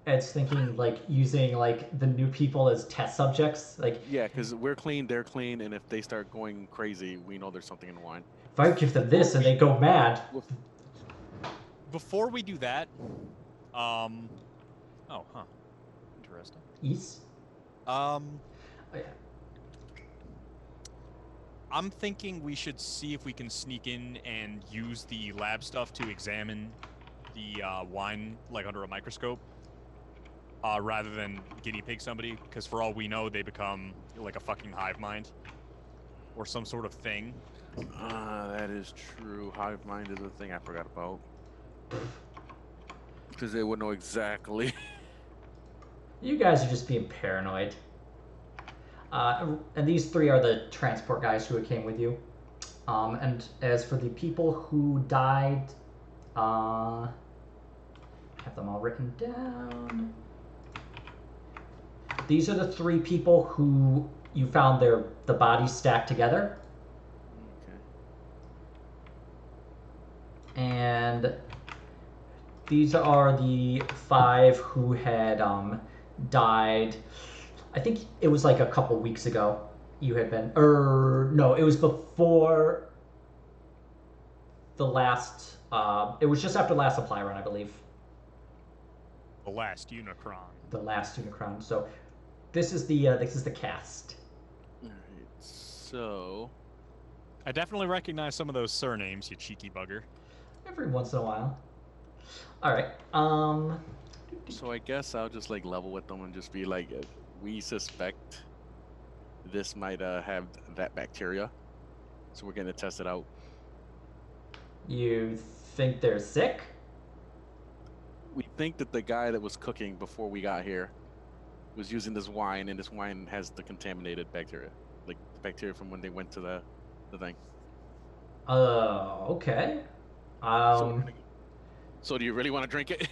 Ed's thinking like using like the new people as test subjects. Like, Yeah, because we're clean, they're clean, and if they start going crazy, we know there's something in the wine. if I give them this and they go mad, Before we do that, oh, huh, interesting. yes. Oh, yeah. I'm thinking we should see if we can sneak in and use the lab stuff to examine the wine, like under a microscope, rather than guinea pig somebody, because for all we know, they become like a fucking hive mind or some sort of thing. That is true. Hive mind is a thing I forgot about. Because they would know exactly. You guys are just being paranoid. And these three are the transport guys who came with you. And as for the people who died, have them all written down. These are the three people who you found the bodies stacked together. Okay. And these are the 5 who had died. I think it was like a couple weeks ago. You had been, no, it was before the last. It was just after the last supply run, I believe. The last Unicron. The last Unicron. So this is the cast. All right. So I definitely recognize some of those surnames, you cheeky bugger. Every once in a while. All right. So I guess I'll just like level with them and just be like, we suspect this might have that bacteria, so we're gonna test it out. You think they're sick? We think that the guy that was cooking before we got here was using this wine, and this wine has the contaminated bacteria, like the bacteria from when they went to the thing. Okay. So do you really want to drink it?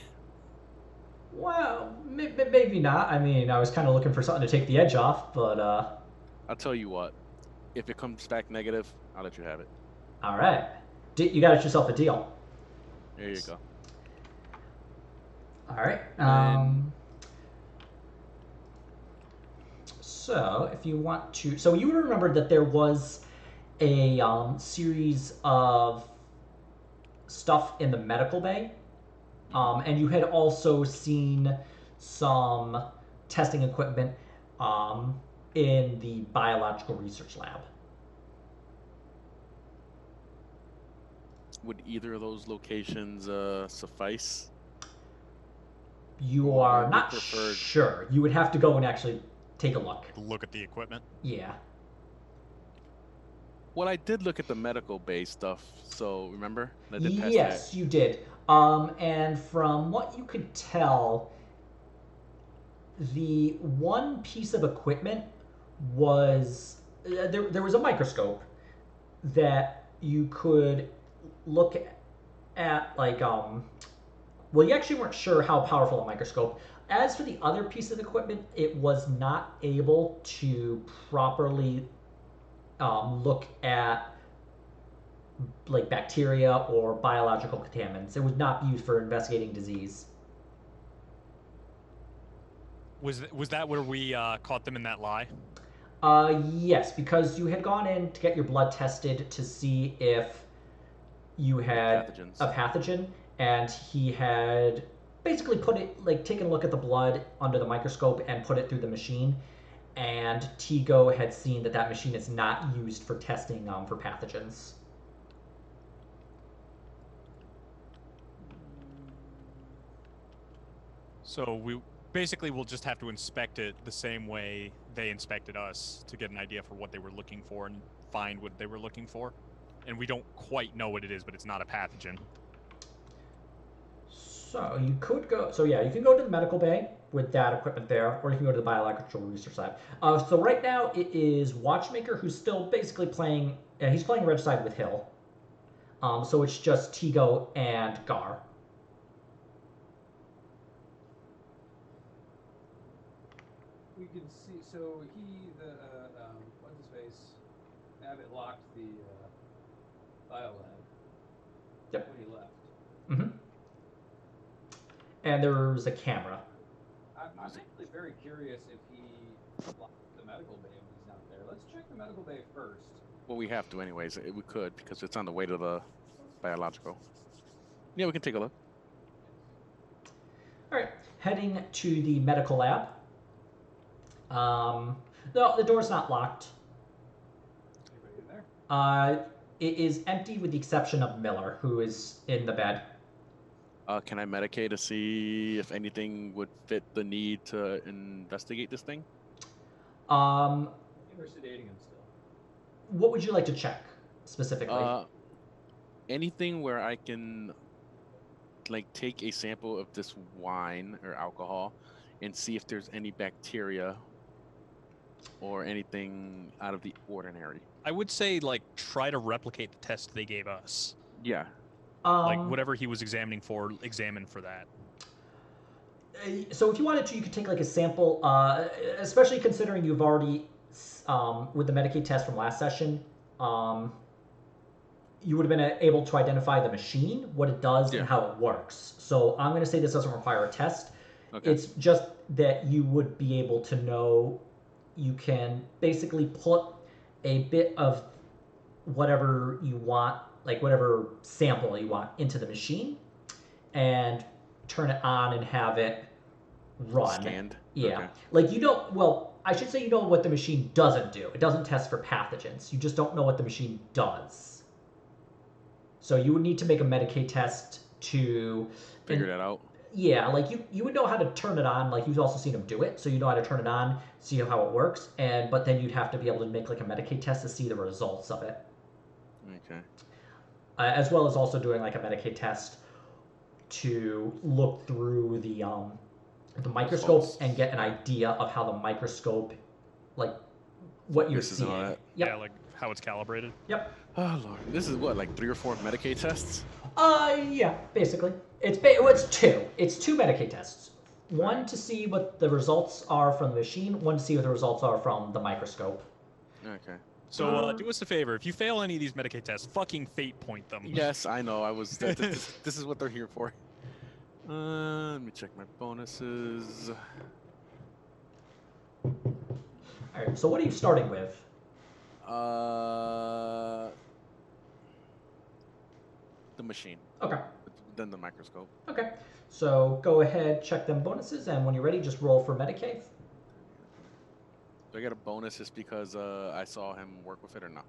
Well, maybe not. I mean, I was kind of looking for something to take the edge off, but I'll tell you what. If it comes back negative, I'll let you have it. all right. You got yourself a deal. There you go. All right. So if you want to, so you remember that there was a series of stuff in the medical bay, and you had also seen some testing equipment in the biological research lab. Would either of those locations suffice? You Or are would not preferred- sure. You would have to go and actually take a look. Look at the equipment. Yeah. Well, I did look at the medical bay stuff, so remember? I did pass Yes, you did. And from what you could tell, the one piece of equipment was there was a microscope that you could look at, like well, you actually weren't sure how powerful a microscope. As for the other piece of equipment, it was not able to properly look at like bacteria or biological contaminants. It would not be used for investigating disease. Was that where we caught them in that lie? Yes, because you had gone in to get your blood tested to see if you had Pathogens. a pathogen, and he had basically put it, like, taken a look at the blood under the microscope and put it through the machine. And Tigo had seen that machine is not used for testing for pathogens. So we'll just have to inspect it the same way they inspected us to get an idea for what they were looking for and find what they were looking for. And we don't quite know what it is, but it's not a pathogen. So you could go. So yeah, you can go to the medical bay with that equipment there, or you can go to the biological research lab. So right now it is Watchmaker who's still basically playing. He's playing Regicide with Hill. So it's just Tigo and Gar. We can see. So what's his face? Abbott locked the biolab. Yep. When he left. Mm-hmm. And there's a camera. I'm actually very curious if he locked the medical bay when he's not there. Let's check the medical bay first. Well, we have to anyways. We could because it's on the way to the biological. Yeah, we can take a look. All right, heading to the medical lab. No, the door's not locked. Anybody in there? It is empty with the exception of Miller, who is in the bed. Can I medicate to see if anything would fit the need to investigate this thing? We're sedating him still. What would you like to check specifically? Anything where I can like take a sample of this wine or alcohol and see if there's any bacteria or anything out of the ordinary. I would say like try to replicate the test they gave us. Yeah. Like whatever he was examining for, examine for that. So if you wanted to, you could take like a sample, especially considering you've already, with the Medicaid test from last session, you would have been able to identify the machine, what it does, and how it works. So I'm going to say this doesn't require a test. Okay. It's just that you would be able to know you can basically put a bit of whatever you want, like whatever sample you want, into the machine and turn it on and have it run. Scanned? Yeah. Okay. Like you don't, well, I should say you know what the machine doesn't do. It doesn't test for pathogens. You just don't know what the machine does. So you would need to make a Medicaid test to Figure that out. Yeah, like you would know how to turn it on. Like you've also seen them do it, so you know how to turn it on, see how it works, but then you'd have to be able to make like a Medicaid test to see the results of it. Okay. As well as also doing like a Medicaid test to look through the microscope and get an idea of how the microscope, like what you're Focuses and all seeing. that. Yep. Yeah, like how it's calibrated. Yep. Oh Lord, this is what, like 3 or 4 Medicaid tests? Yeah, basically. It's two. It's 2 Medicaid tests. One to see what the results are from the machine, one to see what the results are from the microscope. Okay. So do us a favor. If you fail any of these Medicaid tests, fucking fate point them. Yes, I know. I was. This is what they're here for. Let me check my bonuses. All right. So what are you starting with? The machine. Okay. Then the microscope. Okay. So go ahead, check them bonuses, and when you're ready, just roll for Medicaid. Do I get a bonus just because I saw him work with it or not?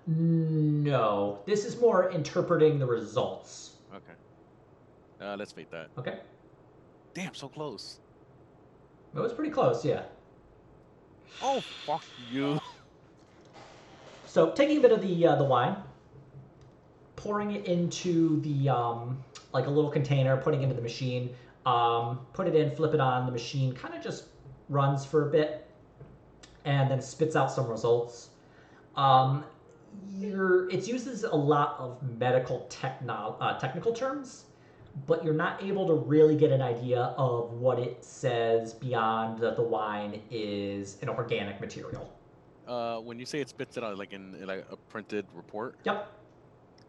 No. This is more interpreting the results. Okay. Let's fate that. Okay. Damn, so close. It was pretty close, yeah. Oh, fuck you. So taking a bit of the wine, pouring it into the like a little container, putting it into the machine, put it in, flip it on, the machine kind of just runs for a bit, and then spits out some results. It uses a lot of medical technical terms, but you're not able to really get an idea of what it says beyond that the wine is an organic material. When you say it spits it out, like in like a printed report, Yep.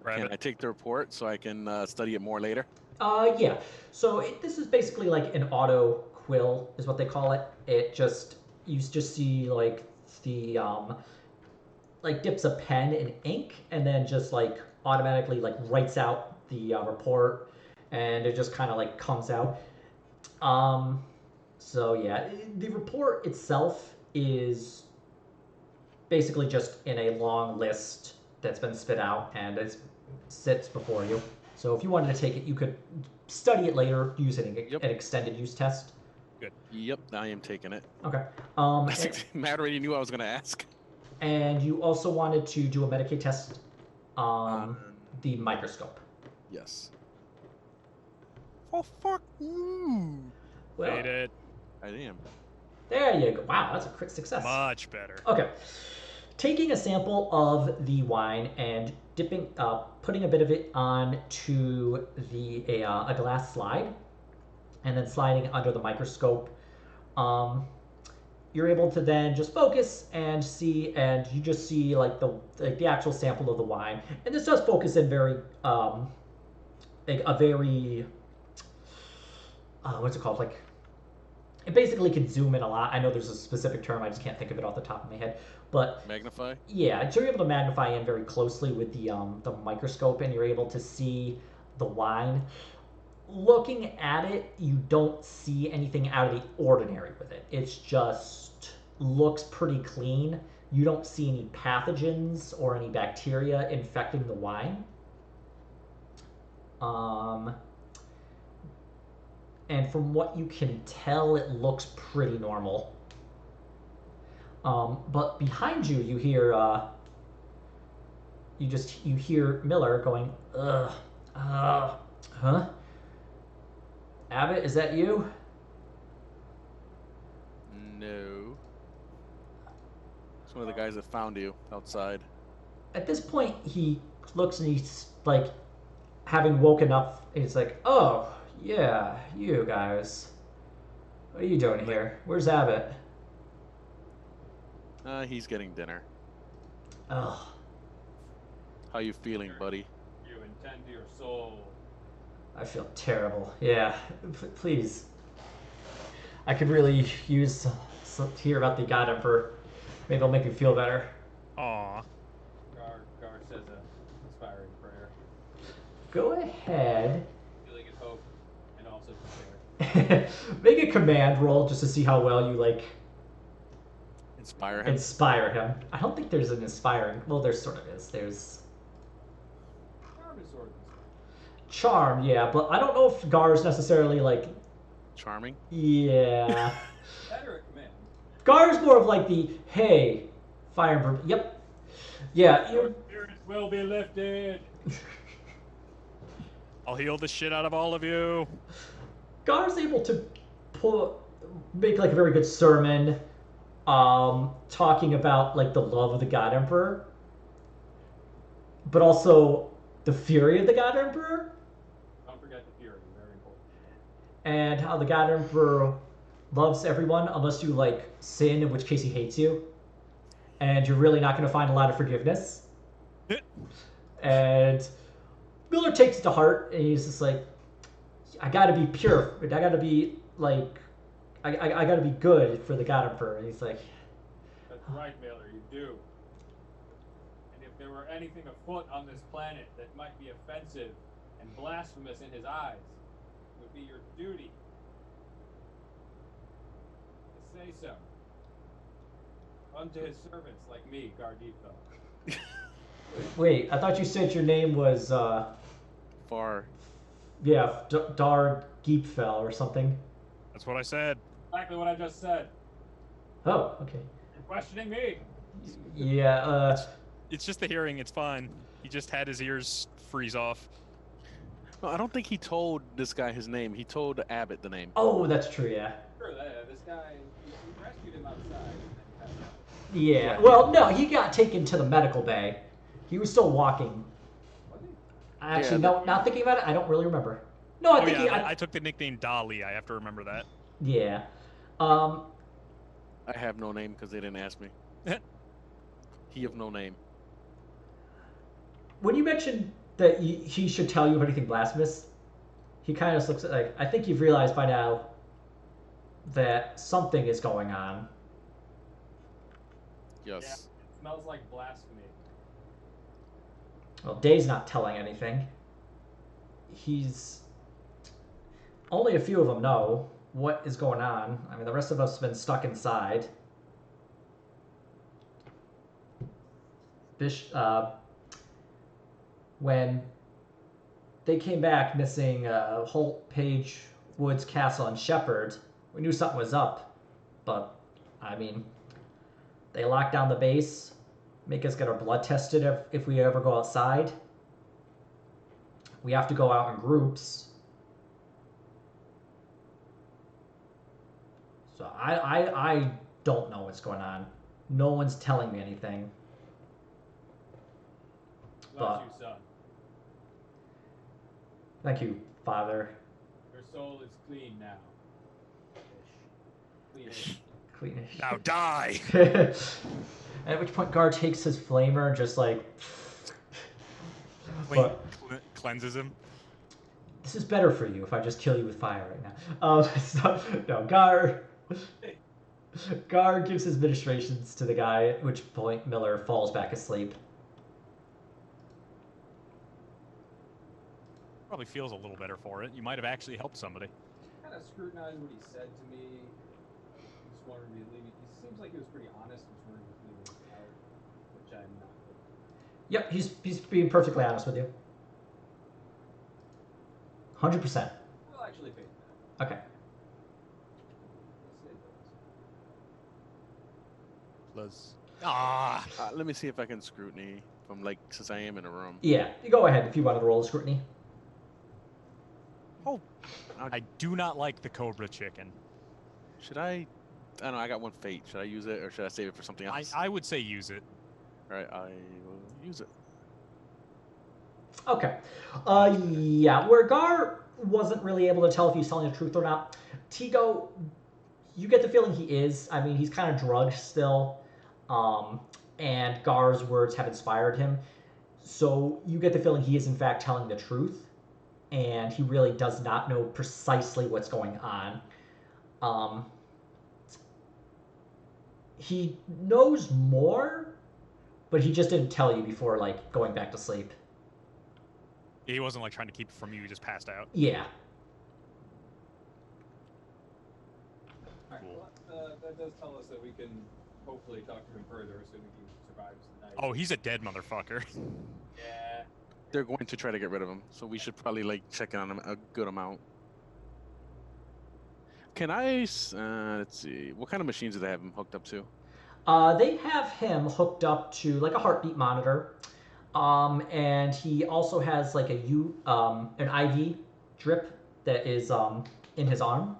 can I take the report so I can study it more later? Yeah. So this is basically like an auto quill, is what they call it. You just see like the like dips a pen in ink and then just like automatically like writes out the report, and it just kind of like comes out. So yeah, the report itself is basically just in a long list that's been spit out, and it sits before you. So if you wanted to take it, you could study it later using an extended use test. Good. Yep, I am taking it. Okay. Matt already knew I was going to ask. And you also wanted to do a Medicaid test on the microscope. Yes. Oh, fuck you. Well, Made it. I am. there you go. Wow, that's a crit success. Much better. Okay. Taking a sample of the wine and putting a bit of it onto a glass slide, and then sliding under the microscope, you're able to then just focus and see, and you just see like the actual sample of the wine, and this does focus in very like a very what's it called, like it basically can zoom in a lot. I know there's a specific term, I just can't think of it off the top of my head, but Magnify? yeah, so you're able to magnify in very closely with the microscope, and you're able to see the wine. Looking at it, you don't see anything out of the ordinary with it. It's just looks pretty clean. You don't see any pathogens or any bacteria infecting the wine. And from what you can tell, it looks pretty normal. But behind you, you hear you hear Miller going, ugh, huh? Abbott, is that you? No. It's one of the guys that found you outside. At this point, he looks and he's like, having woken up, he's like, oh, yeah, you guys. What are you doing here? Where's Abbott? He's getting dinner. Ugh. How you feeling, buddy? You intend to your soul. I feel terrible. Yeah, please. I could really use to hear about the God Emperor. Maybe it'll make me feel better. Aw. Gar says a inspiring prayer, Go ahead. feeling of hope and also despair. Make a command roll just to see how well you like Inspire him? inspire him. I don't think there's an inspiring. Well, there sort of is. There's Charm is sort of inspiring. charm, yeah, but I don't know if Gar's necessarily like. Charming? Yeah. Better at command. Gar's more of like the hey, fire and yep. Yeah, Your you. spirits will be lifted. I'll heal the shit out of all of you. Gar's able to make like a very good sermon, talking about like the love of the God Emperor, but also the fury of the God Emperor, Don't forget the fury, very important. and how the God Emperor loves everyone unless you like sin, in which case he hates you, and you're really not going to find a lot of forgiveness. And Miller takes it to heart, and he's just like, I gotta be pure. I gotta be like, I gotta be good for the God Emperor. And he's like, That's right, Miller, you do. And if there were anything afoot on this planet that might be offensive and blasphemous in his eyes, it would be your duty to say so. Unto his servants like me, Gardito. wait, I thought you said your name was, Far. yeah, Dar Geepfell or something. That's what I said. Exactly what I just said. Oh, okay. You're questioning me. Yeah, It's just the hearing. It's fine. He just had his ears freeze off. No, I don't think he told this guy his name. He told Abbott the name. oh, that's true, yeah. Sure, this guy, you rescued him outside. And then Yeah, Yeah. well, no, he got taken to the medical bay. He was still walking. was he? Actually, Yeah, no, not thinking about it, I don't really remember. No, I Oh think yeah, I took the nickname Dolly. I have to remember that. yeah. I have no name because they didn't ask me. He have no name. When you mentioned that he should tell you of anything blasphemous, he kind of looks at like, I think you've realized by now that something is going on. Yes. Yeah, it smells like blasphemy. Well, Day's not telling anything. Only a few of them know what is going on. I mean, the rest of us have been stuck inside. When they came back missing Holt, Page, Woods, Castle, and Shepherd, we knew something was up. But, I mean, they locked down the base, make us get our blood tested if we ever go outside. We have to go out in groups. So I don't know what's going on. No one's telling me anything. Bless you, son. Thank you, Father. Your soul is clean now. Cleanish. Cleanish. Now die! At which point, Gar takes his flamer and just like. But Cleanses him. this is better for you if I just kill you with fire right now. No, Gar gives his ministrations to the guy, at which point Miller falls back asleep. Probably feels a little better for it. You might have actually helped somebody. Kind of scrutinized what he said to me. Just wanted me to leave. He seems like he was pretty honest. Just wanted me to leave it out, which I'm not. Yep, he's being perfectly honest with you. 100%. I'll actually pay that. Okay. Let me see if I can scrutiny from since I am in a room. Yeah, you go ahead if you wanted to roll a scrutiny. Oh, I do not like the Cobra chicken. Should I don't know. I got one fate. Should I use it or should I save it for something else? I would say use it. All right, I will use it. Okay. Yeah, where Gar wasn't really able to tell if he's telling the truth or not, Tigo, you get the feeling he is. I mean, he's kind of drugged still, and Gar's words have inspired him. So you get the feeling he is in fact telling the truth, and he really does not know precisely what's going on. He knows more, but he just didn't tell you before, going back to sleep. He wasn't trying to keep it from you. He just passed out. Yeah. Alright, well, that does tell us that we can hopefully talk to him further, assuming he survives the night. Oh, he's a dead motherfucker. Yeah. They're going to try to get rid of him, so we should probably check in on him a good amount. Can I? Let's see. What kind of machines do they have him hooked up to? They have him hooked up to a heartbeat monitor, and he also has an IV drip that is in his arm,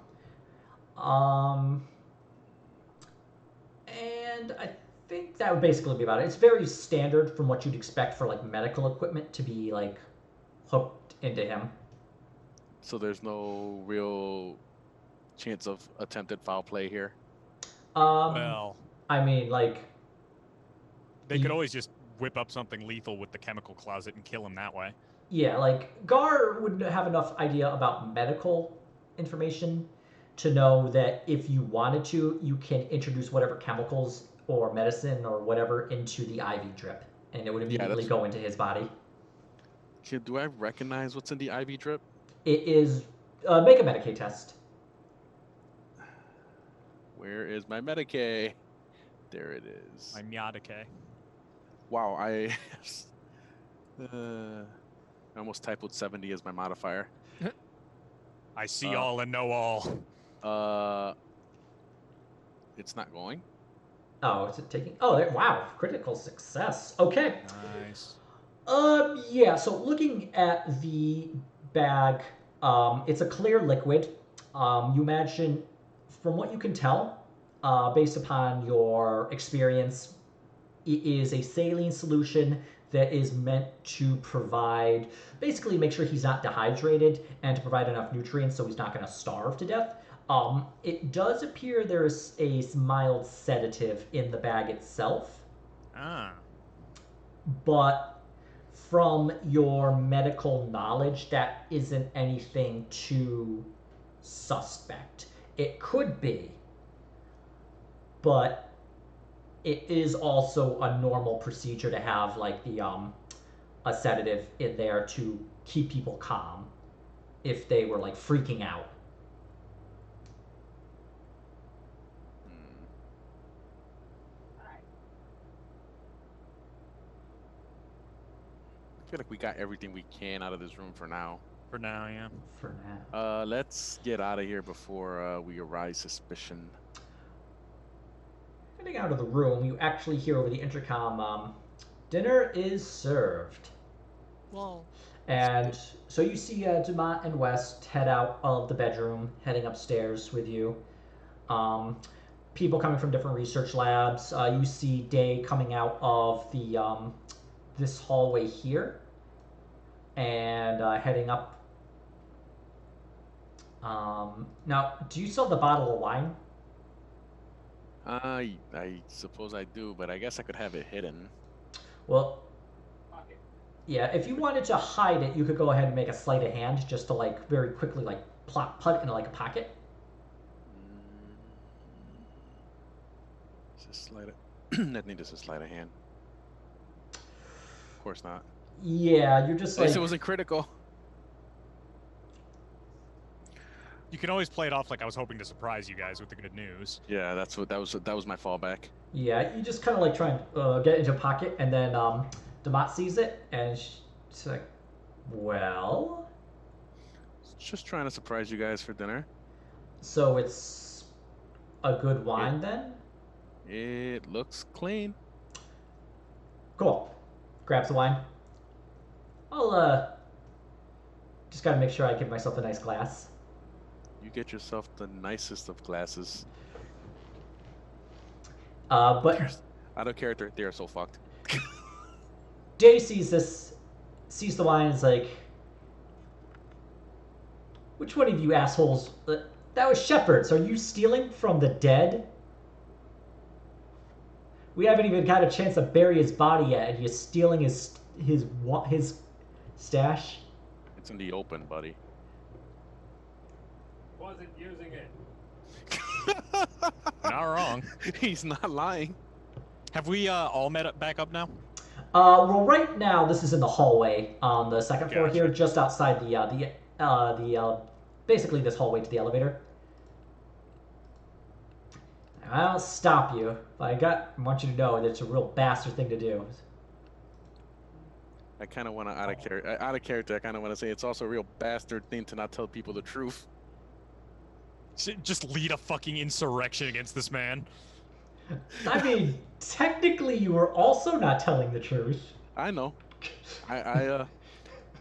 and I think that would basically be about it. It's very standard from what you'd expect for medical equipment to be hooked into him. So there's no real chance of attempted foul play here. Well, I mean, they could always just whip up something lethal with the chemical closet and kill him that way. Yeah, Gar would have enough idea about medical information to know that if you wanted to, you can introduce whatever chemicals or medicine or whatever into the IV drip, and it would immediately go into his body. Do I recognize what's in the IV drip? It is make a Medicaid test. Where is my Medicaid? There it is. My Miatake. Wow, I almost typed 70 as my modifier. I see all and know all. It's not going. Oh, is it taking? Oh, wow, critical success. Okay. Nice. Yeah. So looking at the bag, it's a clear liquid. You imagine, from what you can tell, based upon your experience, it is a saline solution that is meant to provide, basically make sure he's not dehydrated and to provide enough nutrients so he's not going to starve to death. It does appear there's a mild sedative in the bag itself. But from your medical knowledge, that isn't anything too suspect. It could be, but it is also a normal procedure to have a sedative in there to keep people calm if they were freaking out. I feel like we got everything we can out of this room for now. For now, yeah. For now. Let's get out of here before we arouse suspicion. Getting out of the room, you actually hear over the intercom, dinner is served. Well. And so you see Dumont and West head out of the bedroom, heading upstairs with you. People coming from different research labs. You see Day coming out of the this hallway here and heading up. Now, do you still have the bottle of wine? I suppose I do, but I guess I could have it hidden. Well, Pocket. yeah, if you wanted to hide it, you could go ahead and make a sleight of hand just to like very quickly like put into like a pocket. Just slide it. I think this is sleight of hand. Of course not. Yeah, you're just At least like it wasn't critical. You can always play it off like I was hoping to surprise you guys with the good news. Yeah, that was my fallback. yeah, you just kind of like try and get into a pocket, and then Damat sees it, and she's like, "Well, Just trying to surprise you guys for dinner. so it's a good wine then." It looks clean. Cool. Grabs the wine. I'll just gotta make sure I give myself a nice glass. You get yourself the nicest of glasses. But Out of character, they are so fucked. Day sees this, sees the wine, and is like, "Which one of you assholes? That was Shepard's. Are you stealing from the dead? We haven't even got a chance to bury his body yet, and you're stealing his stash." It's in the open, buddy. Wasn't using it. Not wrong. He's not lying. Have we all met back up now? Well, right now this is in the hallway on the second floor Gotcha. here, just outside basically this hallway to the elevator. I'll stop you, but I want you to know that it's a real bastard thing to do. I kind of want to out of character. I kind of want to say it's also a real bastard thing to not tell people the truth. Just lead a fucking insurrection against this man. I mean, technically, you were also not telling the truth. I know. I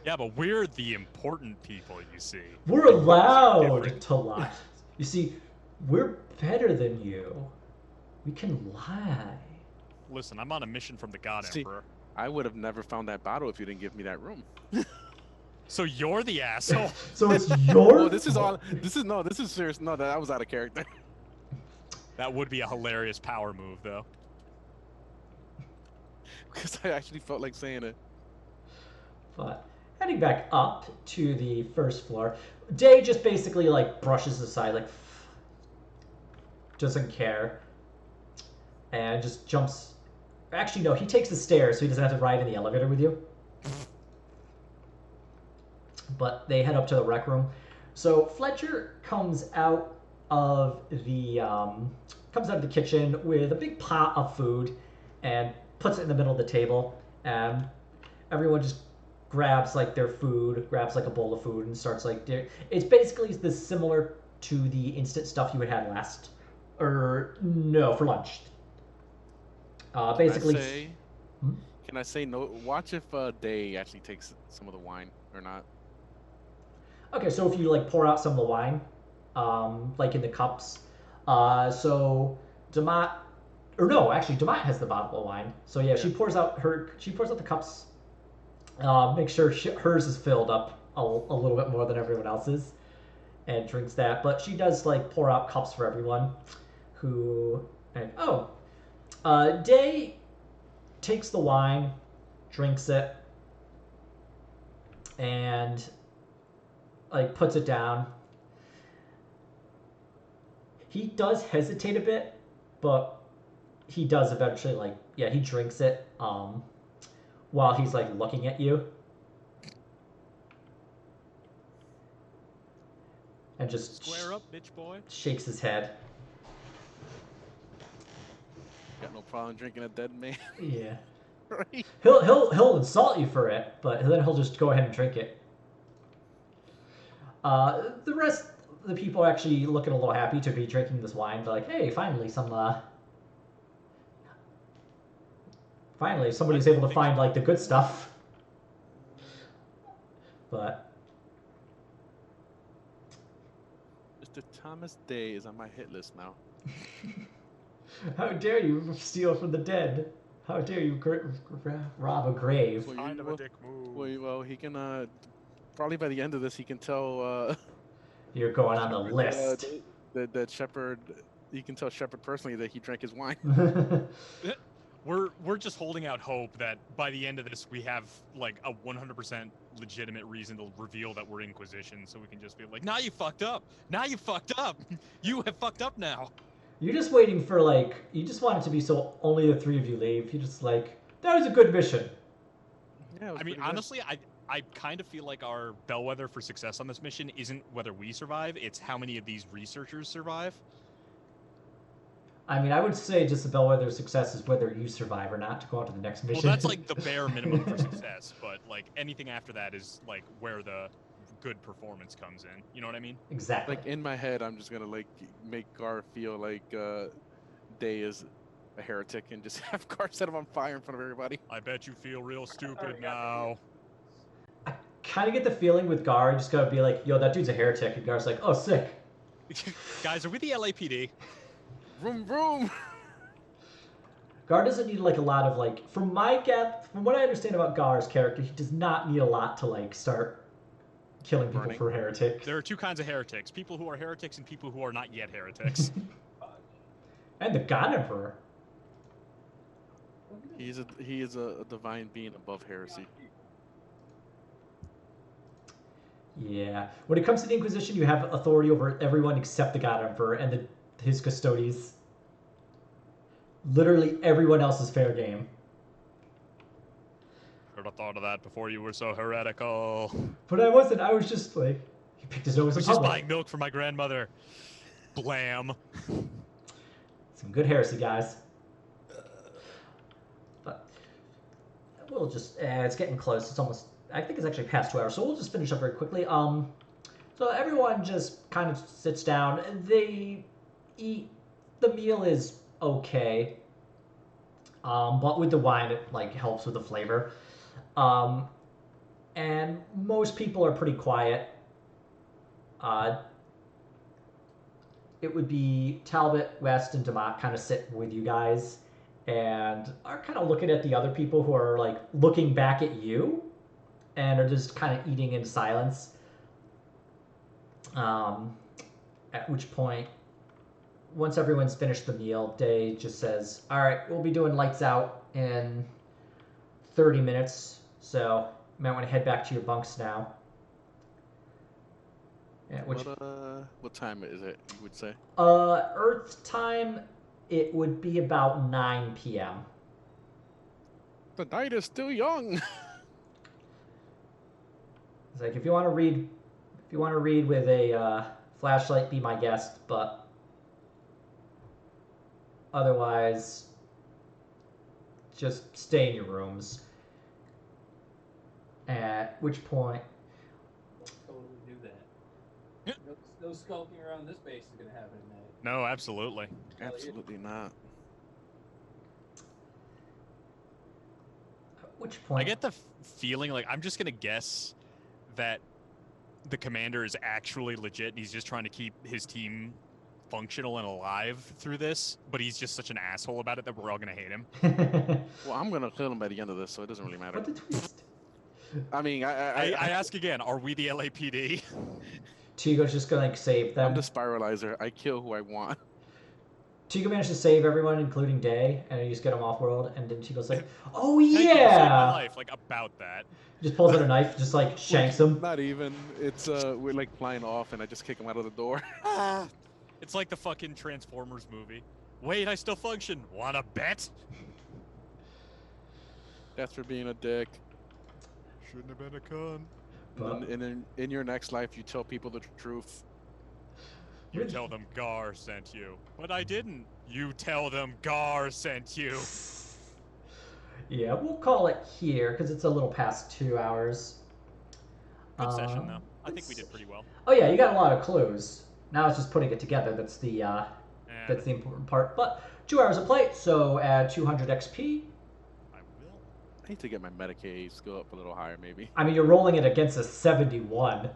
Yeah, but we're the important people, you see. We're allowed Different. to lie. You see, we're better than you. We can lie. Listen, I'm on a mission from the God See- Emperor. I would have never found that bottle if you didn't give me that room. So you're the asshole. So it's your. Oh, this is serious. No, that was out of character. That would be a hilarious power move, though. Because I actually felt like saying it. But heading back up to the first floor, Day just basically like brushes aside, like doesn't care, and just jumps. Actually, no, he takes the stairs, so he doesn't have to ride in the elevator with you. But they head up to the rec room. So Fletcher comes out of the kitchen with a big pot of food and puts it in the middle of the table, and everyone just grabs like their food, grabs like a bowl of food, and starts like it's basically this similar to the instant stuff you had last, or no, for lunch. Basically, Can I say no? Watch if Day actually takes some of the wine or not. okay, so if you like pour out some of the wine, like in the cups, so Damat, or no, actually Damat has the bottle of wine. So yeah, she pours out the cups, make sure hers is filled up a little bit more than everyone else's, and drinks that. But she does like pour out cups for everyone, Day takes the wine, drinks it, and like puts it down. He does hesitate a bit, but he does eventually he drinks it while he's like looking at you. And just Square up, bitch boy. shakes his head. Got no problem drinking a dead man. Yeah. Right? He'll insult you for it, but then he'll just go ahead and drink it. The rest of the people are actually looking a little happy to be drinking this wine. They're like, hey, finally somebody's able to find like the good stuff. But Mr. Thomas Day is on my hit list now. How dare you steal from the dead? How dare you rob a grave? Well, Kind of a dick move. Well, he can. Probably by the end of this, he can tell. You're going on the Shepard list. that Shepard. He can tell Shepard personally that he drank his wine. We're just holding out hope that by the end of this we have like a 100% legitimate reason to reveal that we're Inquisition, so we can just be like, "Now you fucked up. Now you fucked up. You have fucked up now." You're just waiting for like you just want it to be so only the three of you leave. You're just like that was a good mission. Yeah, it was I mean, pretty good. honestly, I kind of feel like our bellwether for success on this mission isn't whether we survive; it's how many of these researchers survive. I mean, I would say just the bellwether of success is whether you survive or not to go on to the next mission. Well, that's like the bare minimum for success, but like anything after that is like where the good performance comes in. You know what I mean? Exactly. Like in my head, I'm just gonna like make Gar feel like Day is a heretic and just have Gar set him on fire in front of everybody. I bet you feel real stupid now. I kind of get the feeling with Gar, you just gotta be like, yo, that dude's a heretic. And Gar's like, oh, sick. Guys, are we the LAPD? Vroom vroom. Gar doesn't need like a lot of like, from what I understand about Gar's character, he does not need a lot to like start killing people Burning. for heretics. There are two kinds of heretics: people who are heretics and people who are not yet heretics. And the God Emperor. He is a divine being above heresy. Yeah. When it comes to the Inquisition, you have authority over everyone except the God Emperor and his custodies. Literally everyone else is fair game. Should have thought of that before you were so heretical. But I wasn't. I was just like, he picked his nose I in was just public. buying milk for my grandmother. Blam. Some good heresy, guys. But we'll just, it's getting close. It's almost, I think it's actually past 2 hours, so we'll just finish up very quickly. So everyone just kind of sits down. They eat. The meal is okay. But with the wine, it like helps with the flavor. And most people are pretty quiet. It would be Talbot, West, and Demotte kind of sit with you guys and are kind of looking at the other people who are like looking back at you and are just kind of eating in silence. At which point, once everyone's finished the meal, Day just says, all right, we'll be doing lights out in 30 minutes, so you might want to head back to your bunks now. Yeah, What time is it, you would say? Earth time, it would be about 9 p.m. The night is still young. It's like if you want to read with a flashlight, be my guest, but otherwise, just stay in your rooms. At which point, Totally do that. No skulking around this base is gonna happen tonight. No, absolutely. Absolutely not. at which point, I get the feeling like I'm just gonna guess that the commander is actually legit and he's just trying to keep his team functional and alive through this, but he's just such an asshole about it that we're all gonna hate him. Well, I'm gonna kill him by the end of this, so it doesn't really matter. what the twist? I mean, I ask again, are we the LAPD? Tigo's just gonna like save them. I'm the spiralizer. I kill who I want. Tigo managed to save everyone, including Day, and you just get them off world. And then Tigo's like, "Oh Thank you for saving my yeah!" life, like about that. Just pulls out a knife, just like shanks him. Not even. It's we're like flying off, and I just kick him out of the door. It's like the fucking Transformers movie. Wait, I still function. Wanna bet? That's for being a dick. Shouldn't have been a con. But And then in your next life, you tell people the truth. You tell them Gar sent you. But I didn't. You tell them Gar sent you. yeah, we'll call it here because it's a little past 2 hours. Good session, though. I think we did pretty well. Oh yeah, you got a lot of clues. Now it's just putting it together. That's the And important part. But 2 hours of play, so add 200 XP. I will. I need to get my Medicaid go up a little higher, maybe. I mean, you're rolling it against a 71.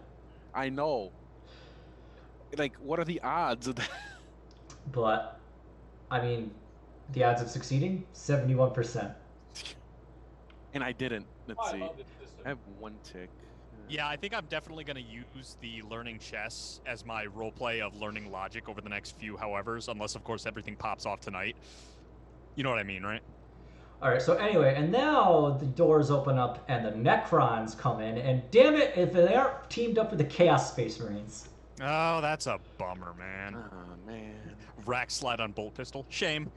I know. Like, what are the odds of that? But, I mean, the odds of succeeding 71%. And I didn't. Let's I see. love this system. I have one tick. Yeah, I think I'm definitely going to use the learning chess as my roleplay of learning logic over the next few howevers, unless, of course, everything pops off tonight. You know what I mean, right? All right, so anyway, and now the doors open up and the Necrons come in, and damn it, if they aren't teamed up with the Chaos Space Marines. Oh, that's a bummer, man. Oh, man. Rack slide on bolt pistol. Shame.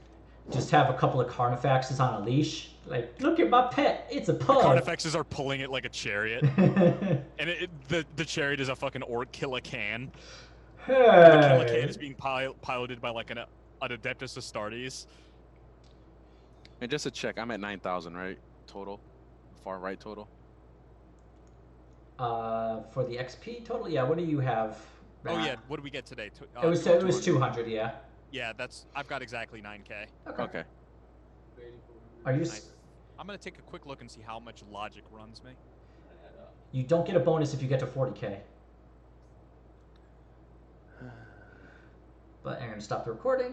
Just have a couple of Carnifexes on a leash. Like, look at my pet, it's a The pug. Carnifexes are pulling it like a chariot. And the chariot is a fucking orc Kill-a-Can. The Kill-a-Can is being piloted by like an Adeptus Astartes. And just to check, I'm at 9,000, right? Total? Far right total? For the XP total, yeah. What do you have? Oh Matt? yeah, what did we get today? It was 200, yeah. Yeah, I've got exactly 9K. Okay. Are you? Nice. I'm gonna take a quick look and see how much logic runs me. You don't get a bonus if you get to 40K. But I'm gonna stop the recording.